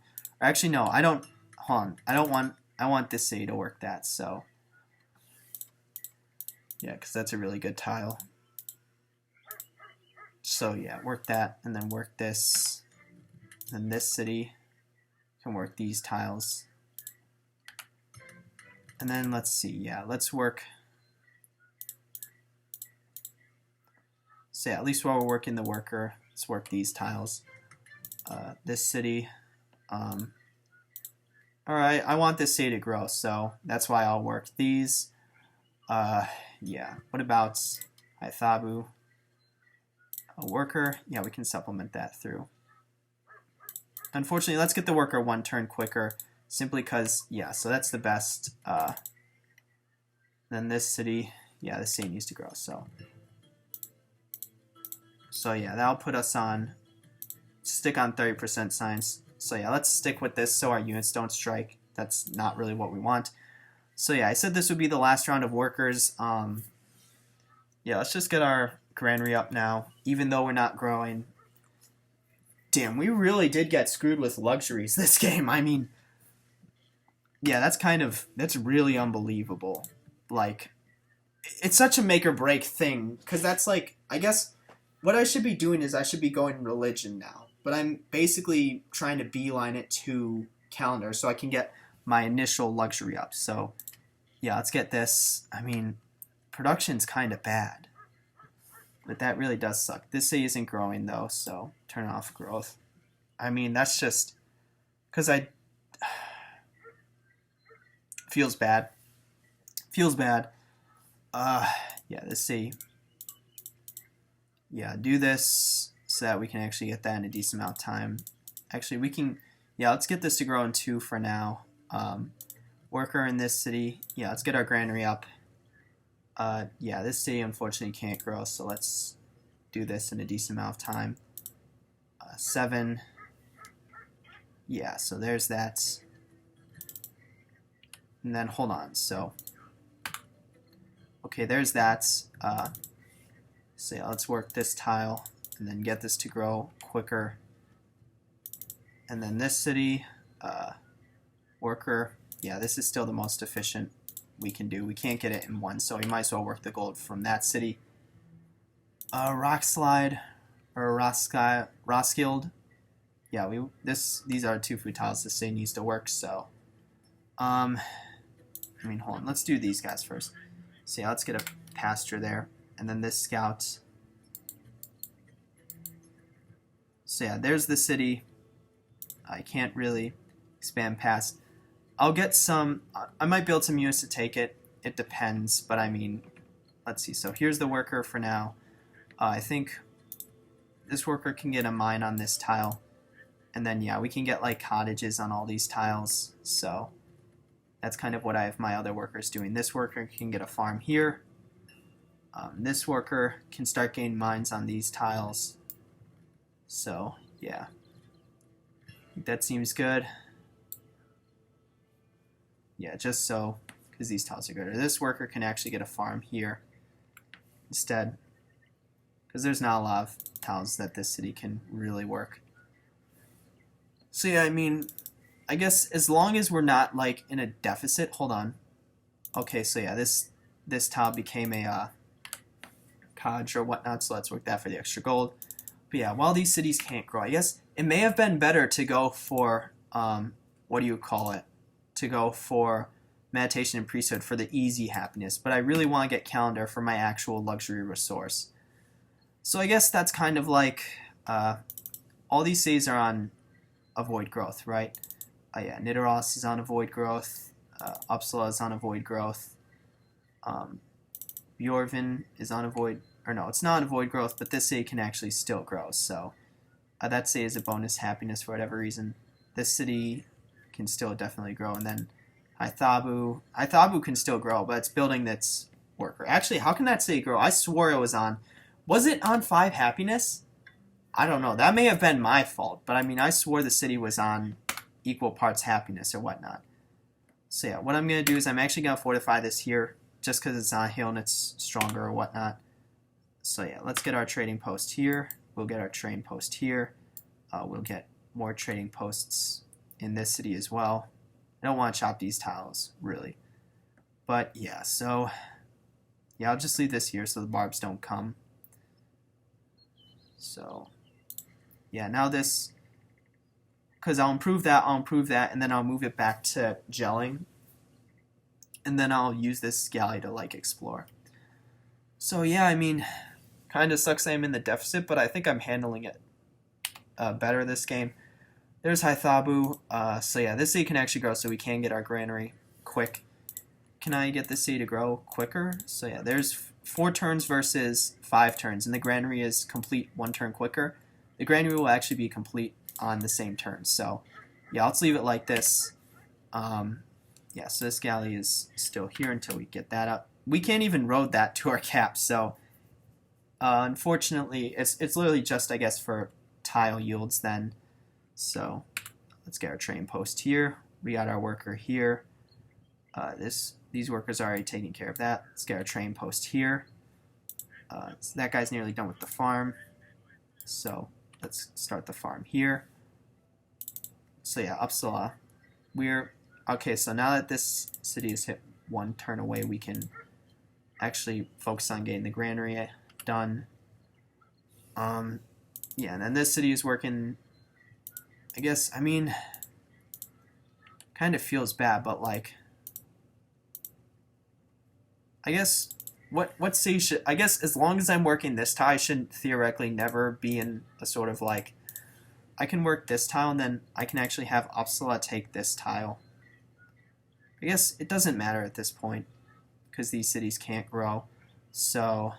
Or actually, no, I don't. Hold on. I want this city to work that, so. Yeah, because that's a really good tile. So yeah, work that, and then work this. Then this city can work these tiles. And then let's see, yeah, let's work. So yeah, at least while we're working the worker, let's work these tiles. This city. Alright, I want this city to grow, so that's why I'll work these. Yeah, what about Haithabu? A worker? Yeah, we can supplement that through. Unfortunately, let's get the worker 1 turn quicker, simply because, yeah, so that's the best. Then this city, yeah, this city needs to grow, so yeah, that'll put us on, stick on 30% science. So yeah, let's stick with this so our units don't strike. That's not really what we want. So yeah, I said this would be the last round of workers. Yeah, let's just get our granary up now, even though we're not growing. Damn, we really did get screwed with luxuries this game. I mean, yeah, that's really unbelievable. Like, it's such a make or break thing, because that's like, I guess what I should be doing is I should be going religion now. But I'm basically trying to beeline it to calendar so I can get my initial luxury up. So, yeah, let's get this. I mean, production's kind of bad. But that really does suck. This city isn't growing, though, so turn off growth. I mean, that's just... because feels bad. Feels bad. Yeah, let's see. Yeah, do this so that we can actually get that in a decent amount of time. Actually, we can... yeah, let's get this to grow in 2 for now. Worker in this city. Yeah, let's get our granary up. Yeah, this city unfortunately can't grow, so let's do this in a decent amount of time. 7. Yeah, so there's that. And then, hold on, so... okay, there's that. So yeah, let's work this tile, and then get this to grow quicker. And then this city, worker, yeah, this is still the most efficient we can do. We can't get it in 1, so we might as well work the gold from that city. Rock slide, or Roskilde. Yeah, these are 2 food tiles this city needs to work, so. I mean, hold on, let's do these guys first. So yeah, let's get a pasture there. And then this scout. So yeah, there's the city. I can't really expand past. I'll get some... I might build some units to take it. It depends, but I mean... let's see. So here's the worker for now. I think this worker can get a mine on this tile. And then, yeah, we can get, like, cottages on all these tiles. So that's kind of what I have my other workers doing. This worker can get a farm here. This worker can start getting mines on these tiles. So, yeah. I think that seems good. Yeah, just so, because these tiles are good. Or this worker can actually get a farm here instead. Because there's not a lot of tiles that this city can really work. So, yeah, I mean, I guess as long as we're not, like, in a deficit. Hold on. Okay, so yeah, this tile became a... cottage or whatnot, so let's work that for the extra gold. But yeah, while these cities can't grow, I guess it may have been better to go for, what do you call it? To go for meditation and priesthood for the easy happiness, but I really want to get calendar for my actual luxury resource. So I guess that's kind of like, all these cities are on avoid growth, right? Yeah, Nidaros is on avoid growth, Uppsala is on avoid growth, Bjorvin is on avoid, or no, it's not avoid growth, but this city can actually still grow, so that city is a bonus happiness for whatever reason. This city can still definitely grow, and then Haithabu can still grow, but it's building that's worker. Actually, how can that city grow? I swore it was it on 5 happiness? I don't know, that may have been my fault, but I mean, I swore the city was on equal parts happiness or whatnot. So yeah, what I'm going to do is I'm actually going to fortify this here, just because it's on a hill and it's stronger or whatnot. So yeah, let's get our trading post here. We'll get our trading post here. We'll get more trading posts in this city as well. I don't want to chop these tiles, really. But yeah, so yeah, I'll just leave this here so the barbs don't come. So, yeah, now this, because I'll improve that, and then I'll move it back to gelling. And then I'll use this galley to, like, explore. So, yeah, I mean, kind of sucks I'm in the deficit, but I think I'm handling it better this game. There's Haithabu. So, yeah, this city can actually grow, so we can get our granary quick. Can I get this city to grow quicker? So, yeah, there's 4 turns versus 5 turns, and the granary is complete 1 turn quicker. The granary will actually be complete on the same turn. So, yeah, let's leave it like this. Yeah, so this galley is still here until we get that up. We can't even road that to our cap, so unfortunately, it's literally just, I guess, for tile yields then. So let's get our train post here. We got our worker here. These workers are already taking care of that. Let's get our train post here. So that guy's nearly done with the farm. So let's start the farm here. So yeah, Uppsala. Okay, so now that this city is hit 1 turn away, we can actually focus on getting the granary done. Yeah, and then this city is working, I guess, I mean, kind of feels bad, but like, I guess, what city should, I guess as long as I'm working this tile, I should theoretically never be in a sort of like, I can work this tile and then I can actually have Uppsala take this tile. I guess it doesn't matter at this point because these cities can't grow. So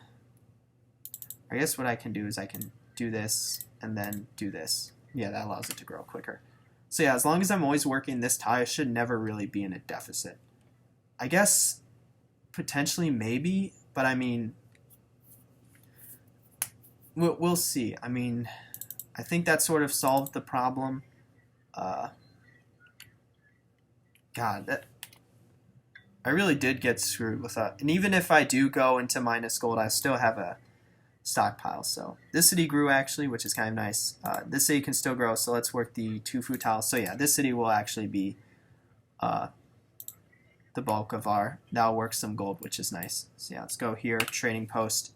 I guess what I can do is I can do this and then do this. Yeah, that allows it to grow quicker. So yeah, as long as I'm always working this tile, I should never really be in a deficit. I guess potentially maybe, but I mean, we'll see. I mean, I think that sort of solved the problem. God, I really did get screwed with that. And even if I do go into minus gold, I still have a stockpile. So this city grew actually, which is kind of nice. This city can still grow, so let's work the 2 food tiles. So yeah, this city will actually be the bulk of our, that'll work some gold, which is nice. So yeah, let's go here, trading post.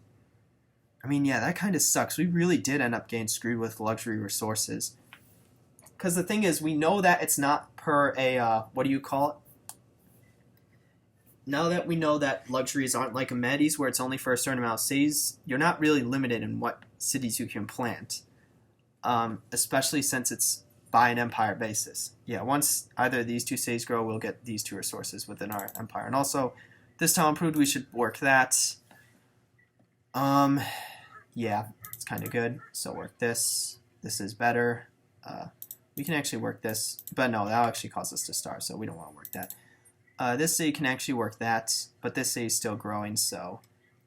I mean, yeah, that kind of sucks. We really did end up getting screwed with luxury resources. Because the thing is, we know that it's not per a, what do you call it? Now that we know that luxuries aren't like amenities where it's only for a certain amount of cities, you're not really limited in what cities you can plant, especially since it's by an empire basis. Yeah, once either of these 2 cities grow, we'll get these 2 resources within our empire. And also, this tile improved, we should work that. Yeah, it's kind of good. So work this. This is better. We can actually work this, but no, that'll actually cause us to starve, so we don't want to work that. This city can actually work that, but this city is still growing, so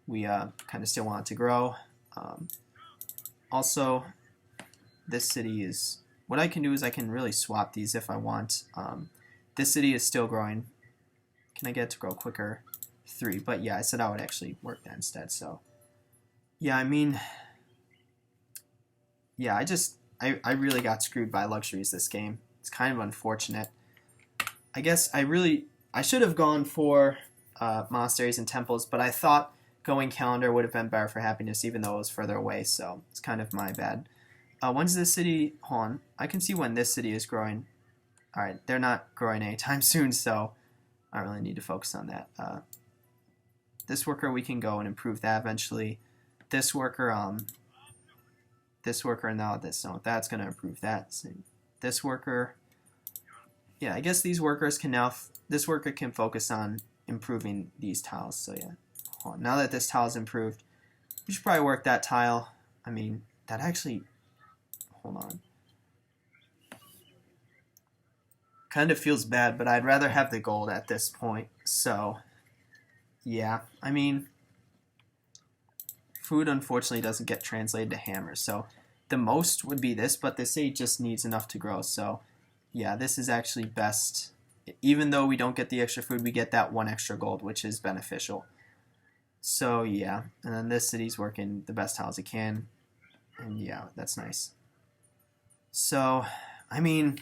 we kind of still want it to grow. Also, this city is, what I can do is I can really swap these if I want. This city is still growing. Can I get it to grow quicker? 3, but yeah, I said I would actually work that instead, so. Yeah, I mean, yeah, I really got screwed by luxuries this game. It's kind of unfortunate. I guess I should have gone for monasteries and temples, but I thought going calendar would have been better for happiness, even though it was further away, so it's kind of my bad. When's this city, hold on, I can see when this city is growing. Alright, they're not growing anytime soon, so I don't really need to focus on that. This worker, we can go and improve that eventually. This worker, now this, no, that's going to improve that. So this worker, yeah, I guess these workers can now, this worker can focus on improving these tiles. So yeah, hold on. Now that this tile is improved, we should probably work that tile. I mean, that actually, hold on. Kind of feels bad, but I'd rather have the gold at this point. So, yeah, I mean, food unfortunately doesn't get translated to hammers. So the most would be this, but this aid just needs enough to grow. So yeah, this is actually best. Even though we don't get the extra food, we get that 1 extra gold, which is beneficial. So yeah, and then this city's working the best tiles it can. And yeah, that's nice. So, I mean,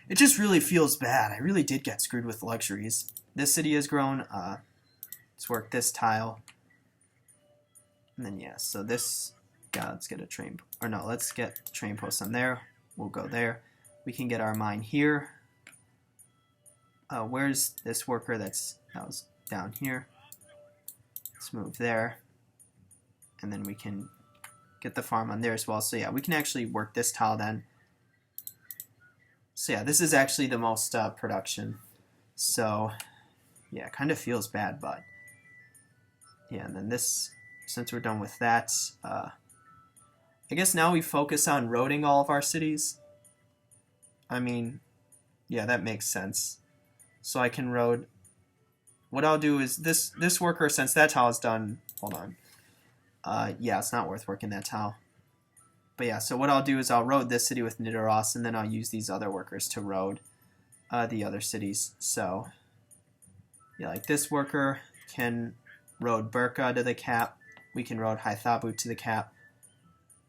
it just really feels bad. I really did get screwed with luxuries. This city has grown. let's work this tile. And then, yeah, so this, yeah, let's get a train, or no, let's get train posts on there. We'll go there. We can get our mine here. Where's this worker that was down here? Let's move there. And then we can get the farm on there as well. So yeah, we can actually work this tile then. So yeah, this is actually the most production. So yeah, it kind of feels bad, but yeah, and then this, since we're done with that, I guess now we focus on roading all of our cities. I mean, yeah, that makes sense. So I can road. What I'll do is this worker, since that tile is done, hold on. Yeah, it's not worth working that tile. But yeah, so what I'll do is I'll road this city with Nidaros, and then I'll use these other workers to road the other cities. So yeah, like this worker can road Burka to the cap. We can road Hythabu to the cap.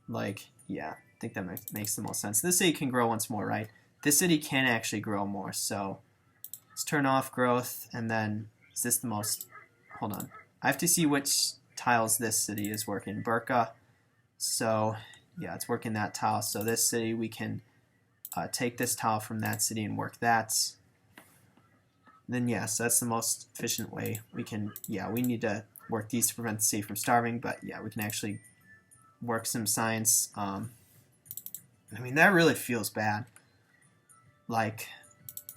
Like, yeah, I think that makes the most sense. This city can grow once more, right? This city can actually grow more, so let's turn off growth, and then, is this the most, hold on. I have to see which tiles this city is working. Burka, so yeah, it's working that tile. So this city, we can take this tile from that city and work that. Then yes, that's the most efficient way. We can, yeah, we need to work these to prevent the city from starving, but yeah, we can actually work some science. I mean, that really feels bad. Like,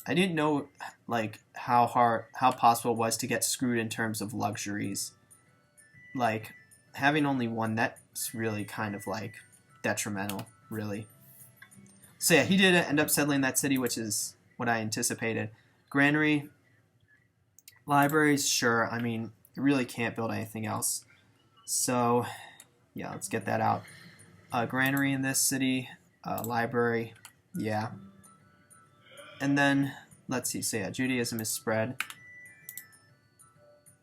I didn't know like how possible it was to get screwed in terms of luxuries. Like, having only one, that's really kind of like detrimental, really. So yeah, he did end up settling that city, which is what I anticipated. Granary, libraries, sure. I mean, you really can't build anything else. So yeah, let's get that out. Granary in this city, library, yeah. And then, let's see, so yeah, Judaism is spread.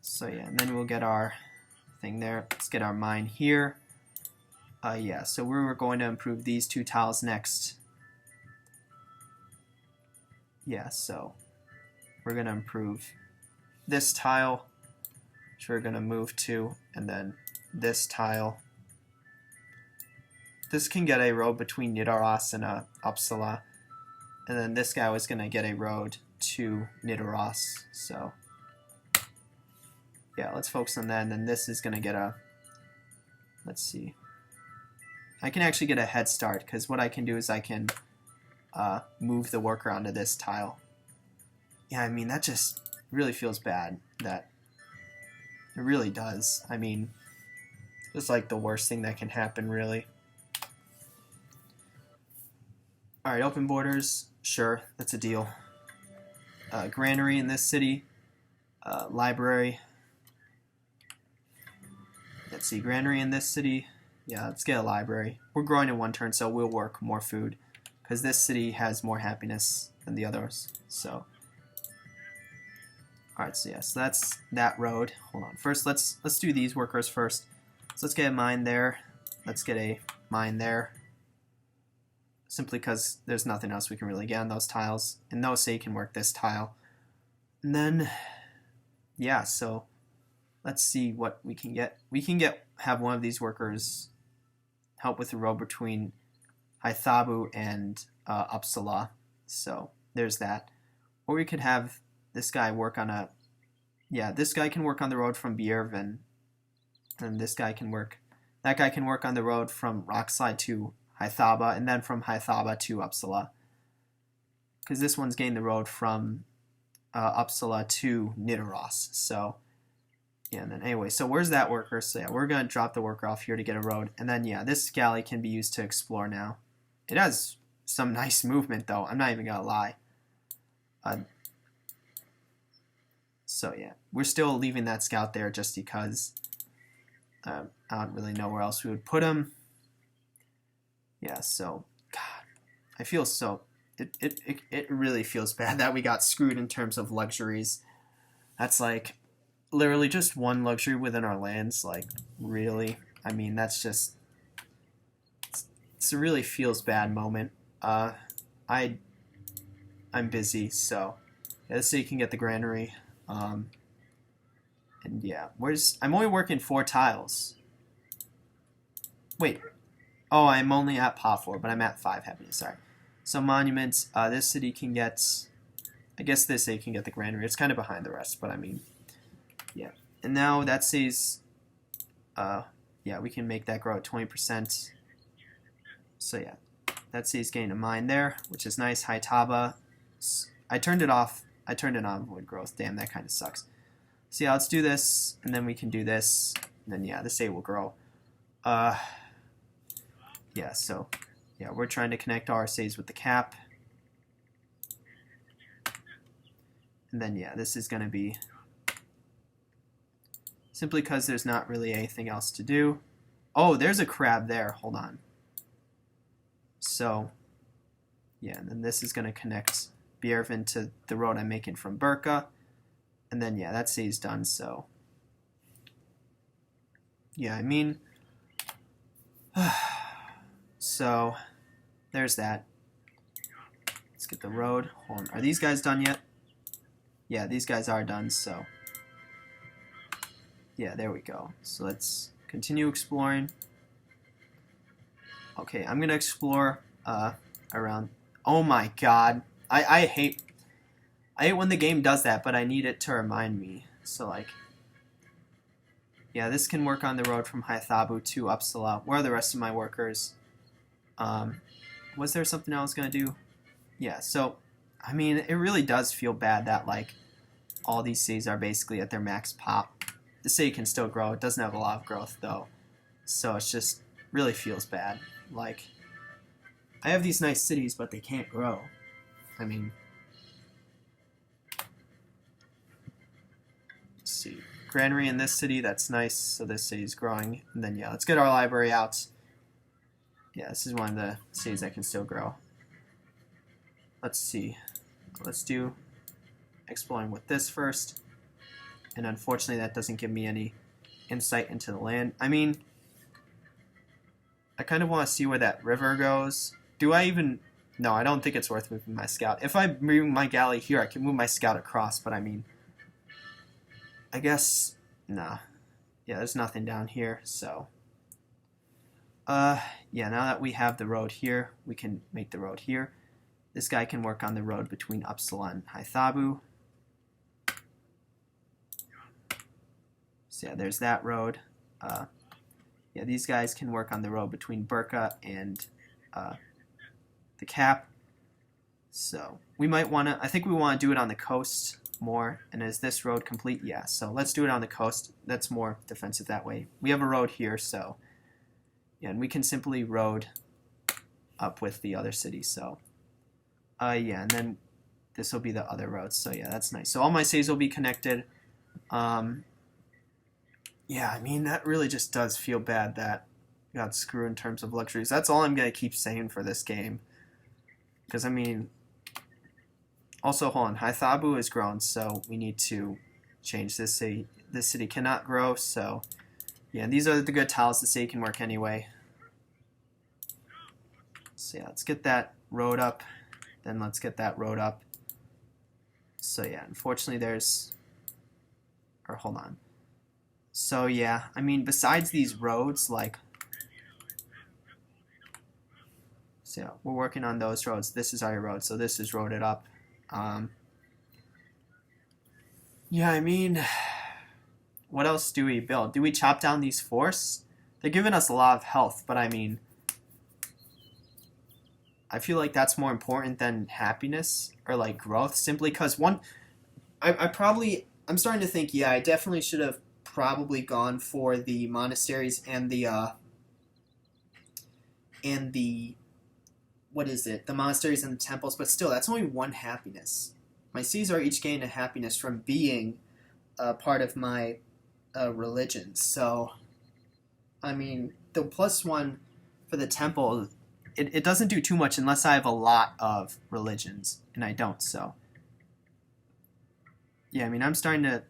So yeah, and then we'll get our thing there. Let's get our mine here. Yeah, so we're going to improve these two tiles next. Yeah, so we're going to improve this tile, which we're going to move to, and then this tile. This can get a road between Nidaros and Uppsala. And then this guy was going to get a road to Nidaros. So yeah, let's focus on that. And then this is going to get a, let's see. I can actually get a head start, because what I can do is I can move the worker onto this tile. Yeah, I mean, that just really feels bad. That it really does. I mean, it's like the worst thing that can happen, really. Alright, open borders. Sure, that's a deal. Granary in this city. Library. Let's see, granary in this city. Yeah, let's get a library. We're growing in one turn, so we'll work more food, because this city has more happiness than the others. So, alright, so yeah, so that's that road. Hold on. First, let's do these workers first. So let's get a mine there. Let's get a mine there. Simply because there's nothing else we can really get on those tiles. And no say can work this tile. And then, yeah, so let's see what we can get. We can have one of these workers help with the road between Hythabu and Uppsala. So there's that. Or we could have this guy work on a, yeah, this guy can work on the road from Bjerven. And this guy can work, that guy can work on the road from Rockslide to Hythaba, and then from Hythaba to Uppsala. Because this one's getting the road from Uppsala to Nidaros. So, yeah, and then anyway, so where's that worker? So yeah, we're going to drop the worker off here to get a road. And then, yeah, this galley can be used to explore now. It has some nice movement, though. I'm not even going to lie. So, yeah, we're still leaving that scout there just because I don't really know where else we would put him. Yeah, so, God, I feel so, it really feels bad that we got screwed in terms of luxuries. That's like, literally just one luxury within our lands, like, really? I mean, that's just, it's a really feels bad moment. I'm busy, so, yeah, let's see, you can get the granary, And yeah, I'm only working 4 tiles. Wait. Oh, I'm only at pot 4, but I'm at 5 happiness. Sorry. So monuments. This city can get. I guess this city can get the granary. It's kind of behind the rest, but I mean, yeah. And now that says, yeah, we can make that grow at 20%. So yeah, that says gain a mine there, which is nice. Haitaba. I turned it off. I turned it on wood growth. Damn, that kind of sucks. So yeah, let's do this, and then we can do this, and then yeah, this A will grow. Yeah, so yeah, we're trying to connect RSAs with the cap. And then yeah, this is going to be simply because there's not really anything else to do. Oh, there's a crab there. Hold on. So yeah, and then this is going to connect Bjerven to the road I'm making from Burka. And then yeah, that C's done, so yeah, I mean, so there's that. Let's get the road. Hold on. Are these guys done yet? Yeah, these guys are done, so yeah, there we go. So let's continue exploring. Okay, I'm gonna explore around. Oh my god, I hate when the game does that, but I need it to remind me. So like, yeah, this can work on the road from Haithabu to Uppsala. Where are the rest of my workers? Was there something I was gonna do? Yeah, so I mean, it really does feel bad that like all these cities are basically at their max pop. The city can still grow. It doesn't have a lot of growth though, so it's just really feels bad. Like, I have these nice cities, but they can't grow. I mean, let's see, granary in this city. That's nice. So this city's growing, and then yeah, let's get our library out. Yeah, this is one of the cities that can still grow. Let's see. Let's do exploring with this first. And unfortunately, that doesn't give me any insight into the land. I mean, I kind of want to see where that river goes. Do I even... No, I don't think it's worth moving my scout. If I move my galley here, I can move my scout across, but I mean... I guess... Nah. Yeah, there's nothing down here, so... Yeah, now that we have the road here, we can make the road here. This guy can work on the road between Uppsala and Haithabu. So yeah, there's that road. Yeah, these guys can work on the road between Burka and the cap. So we might want to, I think we want to do it on the coast more. And is this road complete? Yeah, so let's do it on the coast. That's more defensive that way. We have a road here, so yeah, and we can simply road up with the other city. So yeah, and then this will be the other roads. So yeah, that's nice. So all my cities will be connected. Yeah, I mean, that really just does feel bad that got screwed in terms of luxuries. That's all I'm going to keep saying for this game. Because, I mean, also, hold on, Haithabu has grown, so we need to change this city. This city cannot grow, so, yeah, these are the good tiles. The city can work anyway. So, yeah, let's get that road up. Then let's get that road up. So, yeah, unfortunately, there's... Or, hold on. So yeah, I mean, besides these roads, like, so yeah, we're working on those roads. This is our road, so this is roaded up. Yeah, I mean, what else do we build? Do we chop down these forests? They're giving us a lot of health, but I mean, I feel like that's more important than happiness or like growth, simply because I'm starting to think, yeah, I definitely should have probably gone for the monasteries and the what is it? The monasteries and the temples, but still, that's only 1 happiness. My C's are each gaining a happiness from being part of my religion. So, I mean, the +1 for the temple, it doesn't do too much unless I have a lot of religions, and I don't. So, yeah, I mean, I'm starting to.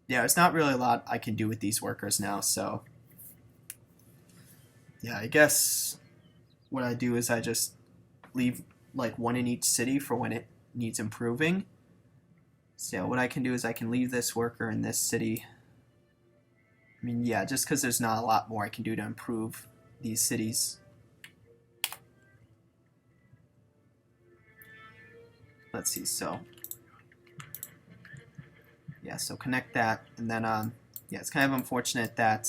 Yeah, it's not really a lot I can do with these workers now, so yeah, I guess what I do is I just leave like 1 in each city for when it needs improving. So yeah, what I can do is I can leave this worker in this city. I mean, yeah, just because there's not a lot more I can do to improve these cities. Let's see, so yeah, so connect that, and then yeah, it's kind of unfortunate that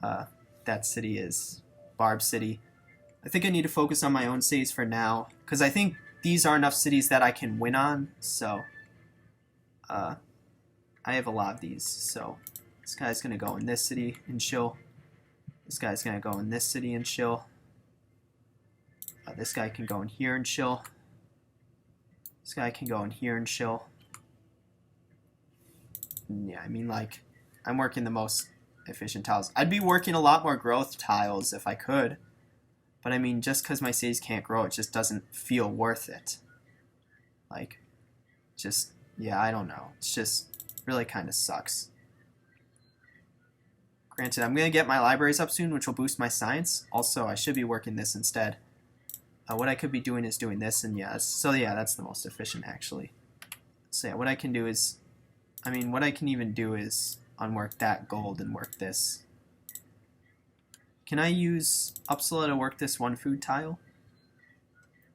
that city is Barb City. I think I need to focus on my own cities for now, because I think these are enough cities that I can win on, so I have a lot of these, so this guy's going to go in this city and chill. This guy's going to go in this city and chill. This guy can go in here and chill. This guy can go in here and chill. Yeah, I mean, like, I'm working the most efficient tiles. I'd be working a lot more growth tiles if I could. But, I mean, just because my cities can't grow, it just doesn't feel worth it. Like, just, yeah, I don't know. It's just really kind of sucks. Granted, I'm going to get my libraries up soon, which will boost my science. Also, I should be working this instead. What I could be doing is doing this, and yeah, so yeah, that's the most efficient, actually. So yeah, what I can do is, I mean, what I can even do is unwork that gold and work this. Can I use Uppsala to work this one food tile?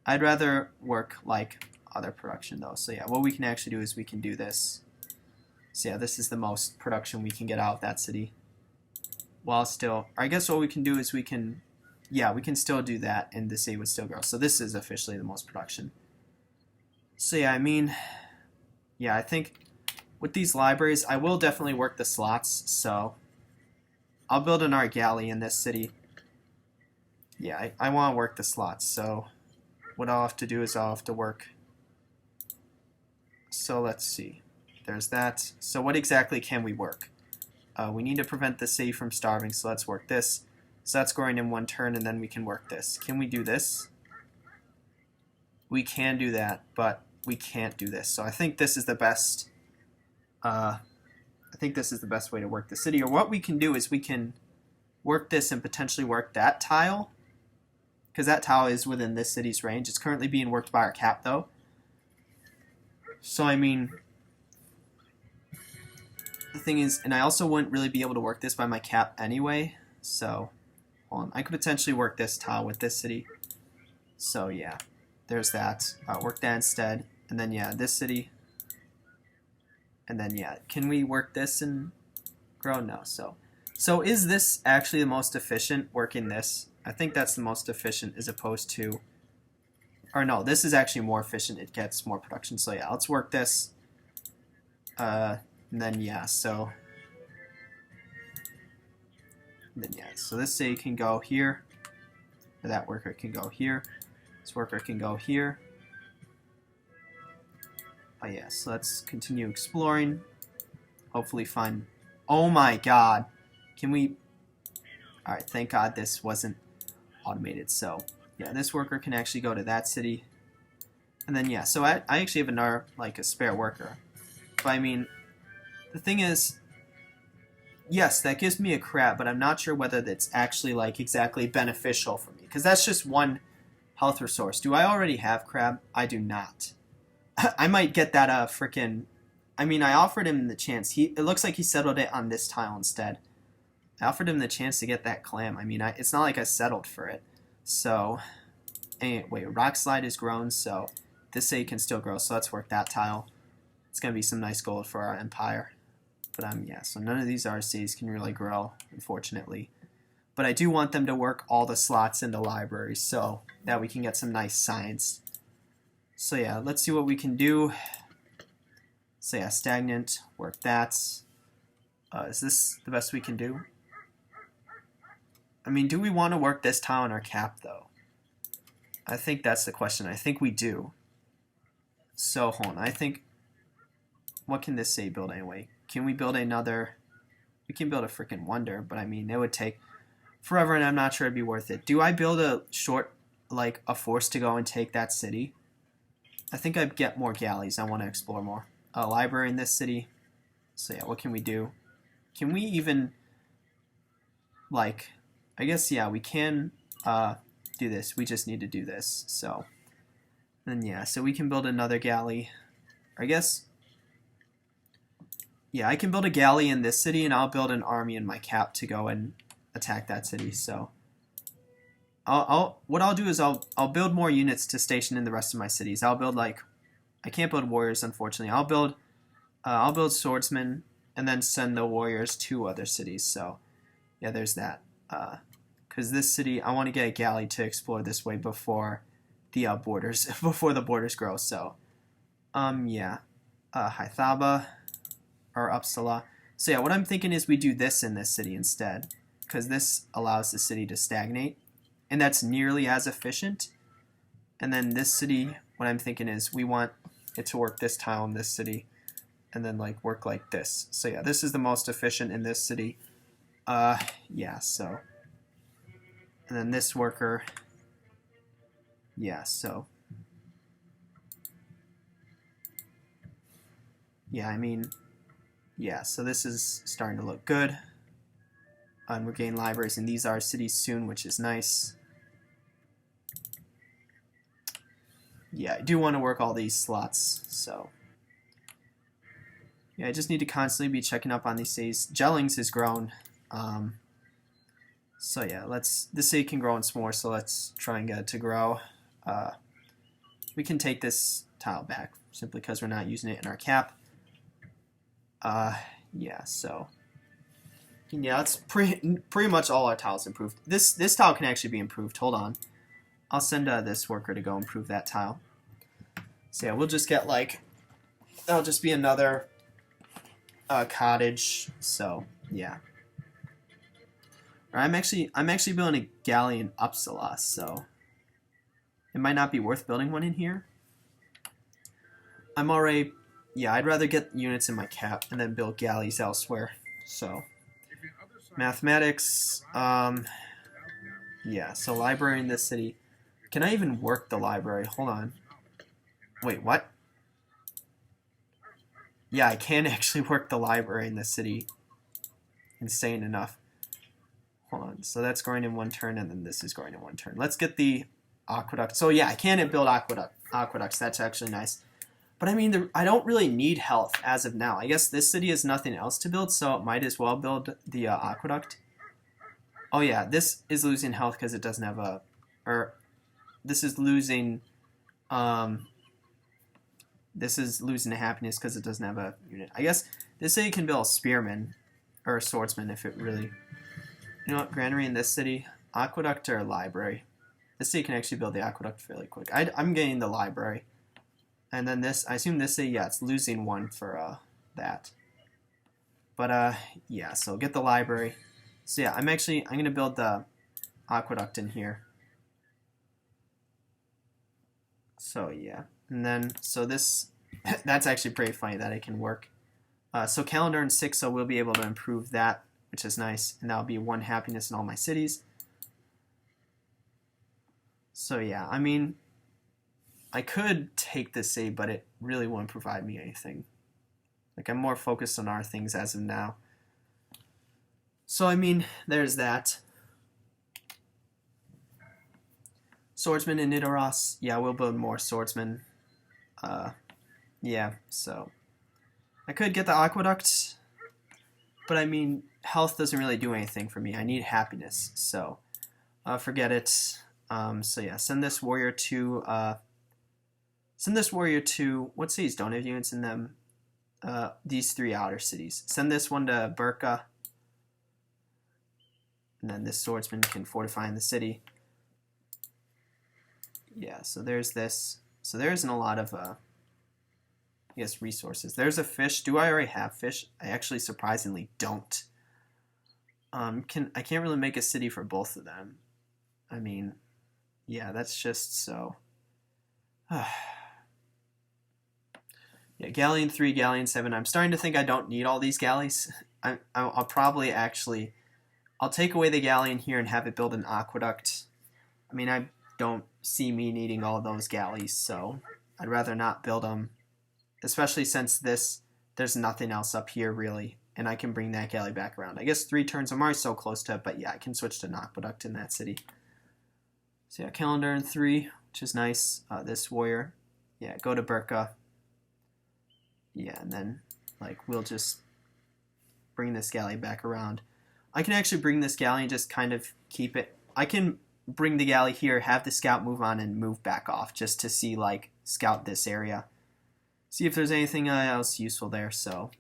I'd rather work, like, other production, though. So yeah, what we can actually do is we can do this. So yeah, this is the most production we can get out of that city. While still, I guess what we can do is we can, yeah, we can still do that and the city would still grow. So this is officially the most production. So yeah, I mean, yeah, I think with these libraries, I will definitely work the slots. So I'll build an art galley in this city. Yeah, I want to work the slots. So what I'll have to do is I'll have to work. So let's see. There's that. So what exactly can we work? We need to prevent the city from starving, so let's work this. So that's growing in one turn, and then we can work this. Can we do this? We can do that, but we can't do this. So I think this is the best. I think this is the best way to work the city. Or what we can do is we can work this and potentially work that tile, because that tile is within this city's range. It's currently being worked by our cap, though. So I mean, the thing is, and I also wouldn't really be able to work this by my cap anyway. So hold on, I could potentially work this tile with this city. So yeah, there's that. Work that instead, and then yeah, this city. And then yeah, can we work this and grow? No. So is this actually the most efficient, working this? I think that's the most efficient as opposed to, or no, this is actually more efficient. It gets more production. So yeah, let's work this. And then yeah, so this city can go here, or that worker can go here. This worker can go here. Oh yeah, so let's continue exploring. Hopefully find. Oh my God, can we? All right, thank God this wasn't automated. So yeah, this worker can actually go to that city, and then yeah, so I actually have another, like, a spare worker, but I mean. The thing is, yes, that gives me a crab, but I'm not sure whether that's actually, like, exactly beneficial for me. Because that's just one health resource. Do I already have crab? I do not. I might get that frickin'. I mean, I offered him the chance. It looks like he settled it on this tile instead. I offered him the chance to get that clam. I mean, it's not like I settled for it. So, anyway, wait, rock slide is grown, so this city can still grow. So let's work that tile. It's going to be some nice gold for our empire. But yeah, so none of these RCs can really grow, unfortunately. But I do want them to work all the slots in the library so that we can get some nice science. So yeah, let's see what we can do. So yeah, stagnant, work that. Is this the best we can do? I mean, do we want to work this tile in our cap, though? I think that's the question. I think we do. So hold on, I think... What can this say build anyway? Can we build another? We can build a freaking wonder, but I mean, it would take forever, and I'm not sure it'd be worth it. Do I build a short, like, a force to go and take that city? I think I'd get more galleys. I want to explore more. A library in this city. So yeah, what can we do? Can we even, like, I guess, yeah, we can do this. We just need to do this. So then yeah, so we can build another galley. I guess yeah, I can build a galley in this city, and I'll build an army in my cap to go and attack that city. So what I'll do is I'll build more units to station in the rest of my cities. I'll build like I can't build warriors, unfortunately. I'll build swordsmen and then send the warriors to other cities. So yeah, there's that. Because this city, I want to get a galley to explore this way before the borders before the borders grow. So yeah, Hythaba or Uppsala. So yeah, what I'm thinking is we do this in this city instead, because this allows the city to stagnate, and that's nearly as efficient. And then this city, what I'm thinking is we want it to work this tile in this city, and then like work like this. So yeah, this is the most efficient in this city. Yeah, so. And then this worker, yeah, so. Yeah, I mean, yeah, so this is starting to look good. And we're getting libraries in these are cities soon, which is nice. Yeah, I do want to work all these slots, so. Yeah, I just need to constantly be checking up on these cities. Jellings has grown. So yeah, this city can grow once more, so let's try and get it to grow. We can take this tile back simply because we're not using it in our cap. Yeah, so yeah, that's pretty much all our tiles improved. This tile can actually be improved. Hold on, I'll send this worker to go improve that tile. So yeah, we'll just get like that'll just be another cottage. So yeah. I'm actually building a galley in Uppsala, so it might not be worth building one in here. I'm already, yeah, I'd rather get units in my cap and then build galleys elsewhere. So mathematics, yeah, so library in this city. Can I even work the library? Hold on. Wait, what? Yeah, I can actually work the library in this city. Insane enough. Hold on, so that's going in one turn, and then this is going in one turn. Let's get the aqueduct. So yeah, I can build aqueducts. That's actually nice. But I mean, I don't really need health as of now. I guess this city has nothing else to build, so it might as well build the aqueduct. Oh yeah, this is losing health because it doesn't have a, or this is losing, this is losing a happiness because it doesn't have a unit. I guess this city can build a spearman or a swordsman if it really. You know what, granary in this city, aqueduct or library. This city can actually build the aqueduct fairly quick. I'm getting the library. And then this, I assume this city, yeah, it's losing one for that. But yeah, so get the library. So yeah, I'm going to build the aqueduct in here. So yeah, and then, so this, that's actually pretty funny that it can work. So calendar in 6, so we'll be able to improve that, which is nice, and that'll be 1 happiness in all my cities. So yeah, I mean, I could take this city, but it really won't provide me anything. Like, I'm more focused on our things as of now. So I mean, there's that. Swordsman in Nidaros, yeah, we'll build more swordsmen. Yeah, so I could get the aqueduct, but I mean, health doesn't really do anything for me. I need happiness, so forget it. So yeah, send this warrior to what cities don't have units in them? These 3 outer cities. Send this one to Burka, and then this swordsman can fortify in the city. Yeah, so there's this. So there isn't a lot of I guess resources. There's a fish. Do I already have fish? I actually surprisingly don't. I can't really make a city for both of them. I mean, yeah, that's just so. Yeah, galleon 3, galleon 7. I'm starting to think I don't need all these galleys. I'll probably actually, I'll take away the galleon here and have it build an aqueduct. I mean, I don't see me needing all those galleys, so I'd rather not build them. Especially since there's nothing else up here really, and I can bring that galley back around. I guess 3 turns, I'm already so close to it, but yeah, I can switch to an aqueduct in that city. So yeah, calendar in 3, which is nice. This warrior, yeah, go to Burka. Yeah, and then like we'll just bring this galley back around. I can actually bring this galley and just kind of keep it. I can bring the galley here, have the scout move on, and move back off just to see, like, scout this area. See if there's anything else useful there, so.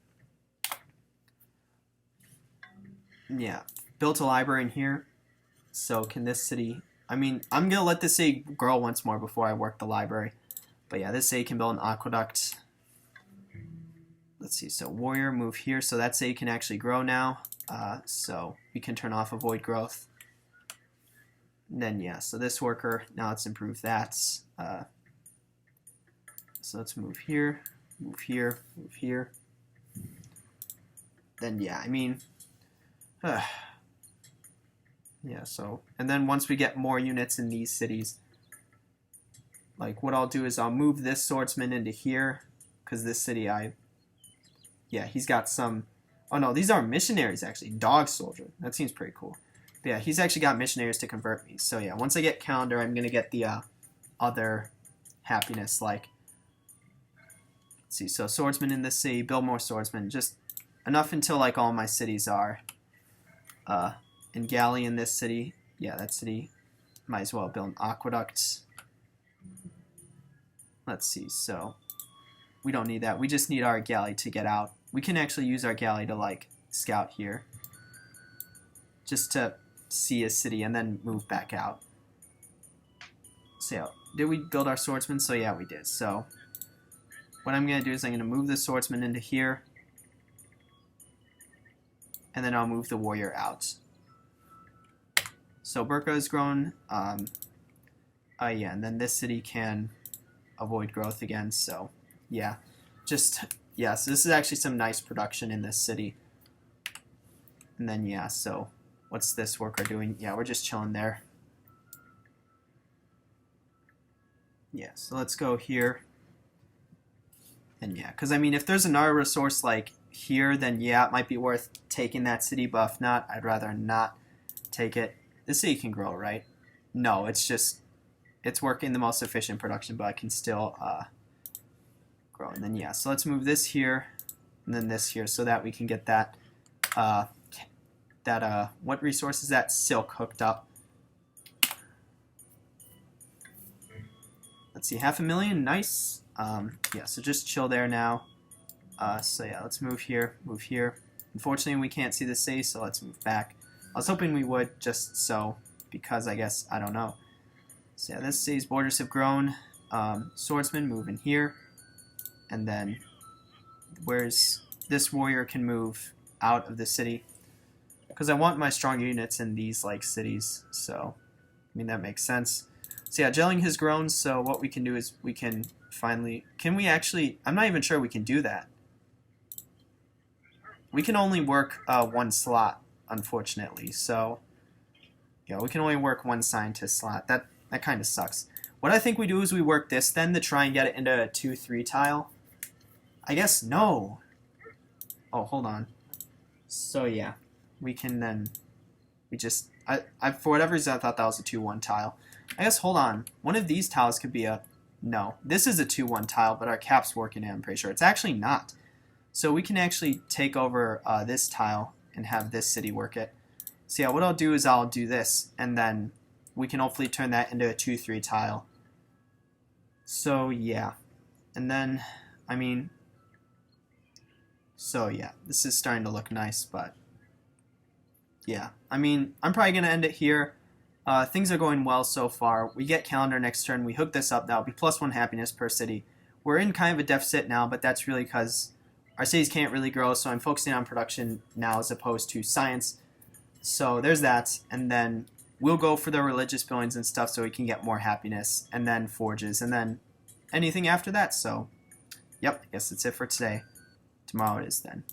Yeah, built a library in here. So can this city, I mean, I'm going to let this city grow once more before I work the library. But yeah, this city can build an aqueduct. Let's see, so warrior, move here. So that city can actually grow now. So we can turn off avoid growth. And then yeah, so this worker, now let's improve that. So let's move here, move here, move here. Then yeah, I mean, yeah, so, and then once we get more units in these cities, like what I'll do is I'll move this swordsman into here, because this city yeah, he's got some, oh no, these are missionaries actually, dog soldier, that seems pretty cool. But yeah, he's actually got missionaries to convert me, so yeah, once I get calendar, I'm going to get the other happiness, like, let's see, so swordsman in this city, build more swordsmen, just enough until like all my cities are, and galley in this city, yeah, that city, might as well build an aqueduct. Let's see, so we don't need that. We just need our galley to get out. We can actually use our galley to like scout here, just to see a city and then move back out. So yeah, did we build our swordsman? So yeah, we did. So what I'm going to do is I'm going to move the swordsman into here, and then I'll move the warrior out. So Burka has grown, yeah, and then this city can avoid growth again, so yeah, just, yeah, so this is actually some nice production in this city. And then yeah, so what's this worker doing? Yeah, we're just chilling there. Yeah, so let's go here. And yeah, because I mean, if there's another resource like here, then yeah, it might be worth taking that city, but if not, I'd rather not take it. This city can grow, right? No, it's just, it's working the most efficient production, but I can still grow. And then yeah, so let's move this here, and then this here, so that we can get that, what resource is that? Silk hooked up. Let's see, 500,000, nice. Yeah, so just chill there now. So yeah, let's move here, move here. Unfortunately, we can't see the city, so let's move back. I was hoping we would, just so, because I guess, I don't know. So yeah, this city's borders have grown. Swordsman, move in here. And then, where's this warrior can move out of the city. Because I want my strong units in these, like, cities. So, I mean, that makes sense. So yeah, gelling has grown, so what we can do is we can finally, can we actually, I'm not even sure we can do that. We can only work one slot, unfortunately, so yeah, we can only work one scientist slot. That kind of sucks. What I think we do is we work this then to try and get it into a 2-3 tile. I guess no. Oh, hold on. So yeah, we can then, we just, I for whatever reason I thought that was a 2-1 tile. I guess, hold on, one of these tiles could be a, no, this is a 2-1 tile, but our cap's working it, I'm pretty sure. It's actually not. So we can actually take over this tile and have this city work it. So yeah, what I'll do is I'll do this, and then we can hopefully turn that into a 2-3 tile. So yeah, and then, I mean, so yeah, this is starting to look nice, but yeah, I mean, I'm probably going to end it here. Things are going well so far. We get calendar next turn. We hook this up. That'll be +1 happiness per city. We're in kind of a deficit now, but that's really because our cities can't really grow, so I'm focusing on production now as opposed to science. So there's that, and then we'll go for the religious buildings and stuff so we can get more happiness, and then forges, and then anything after that. So, yep, I guess that's it for today. Tomorrow it is then.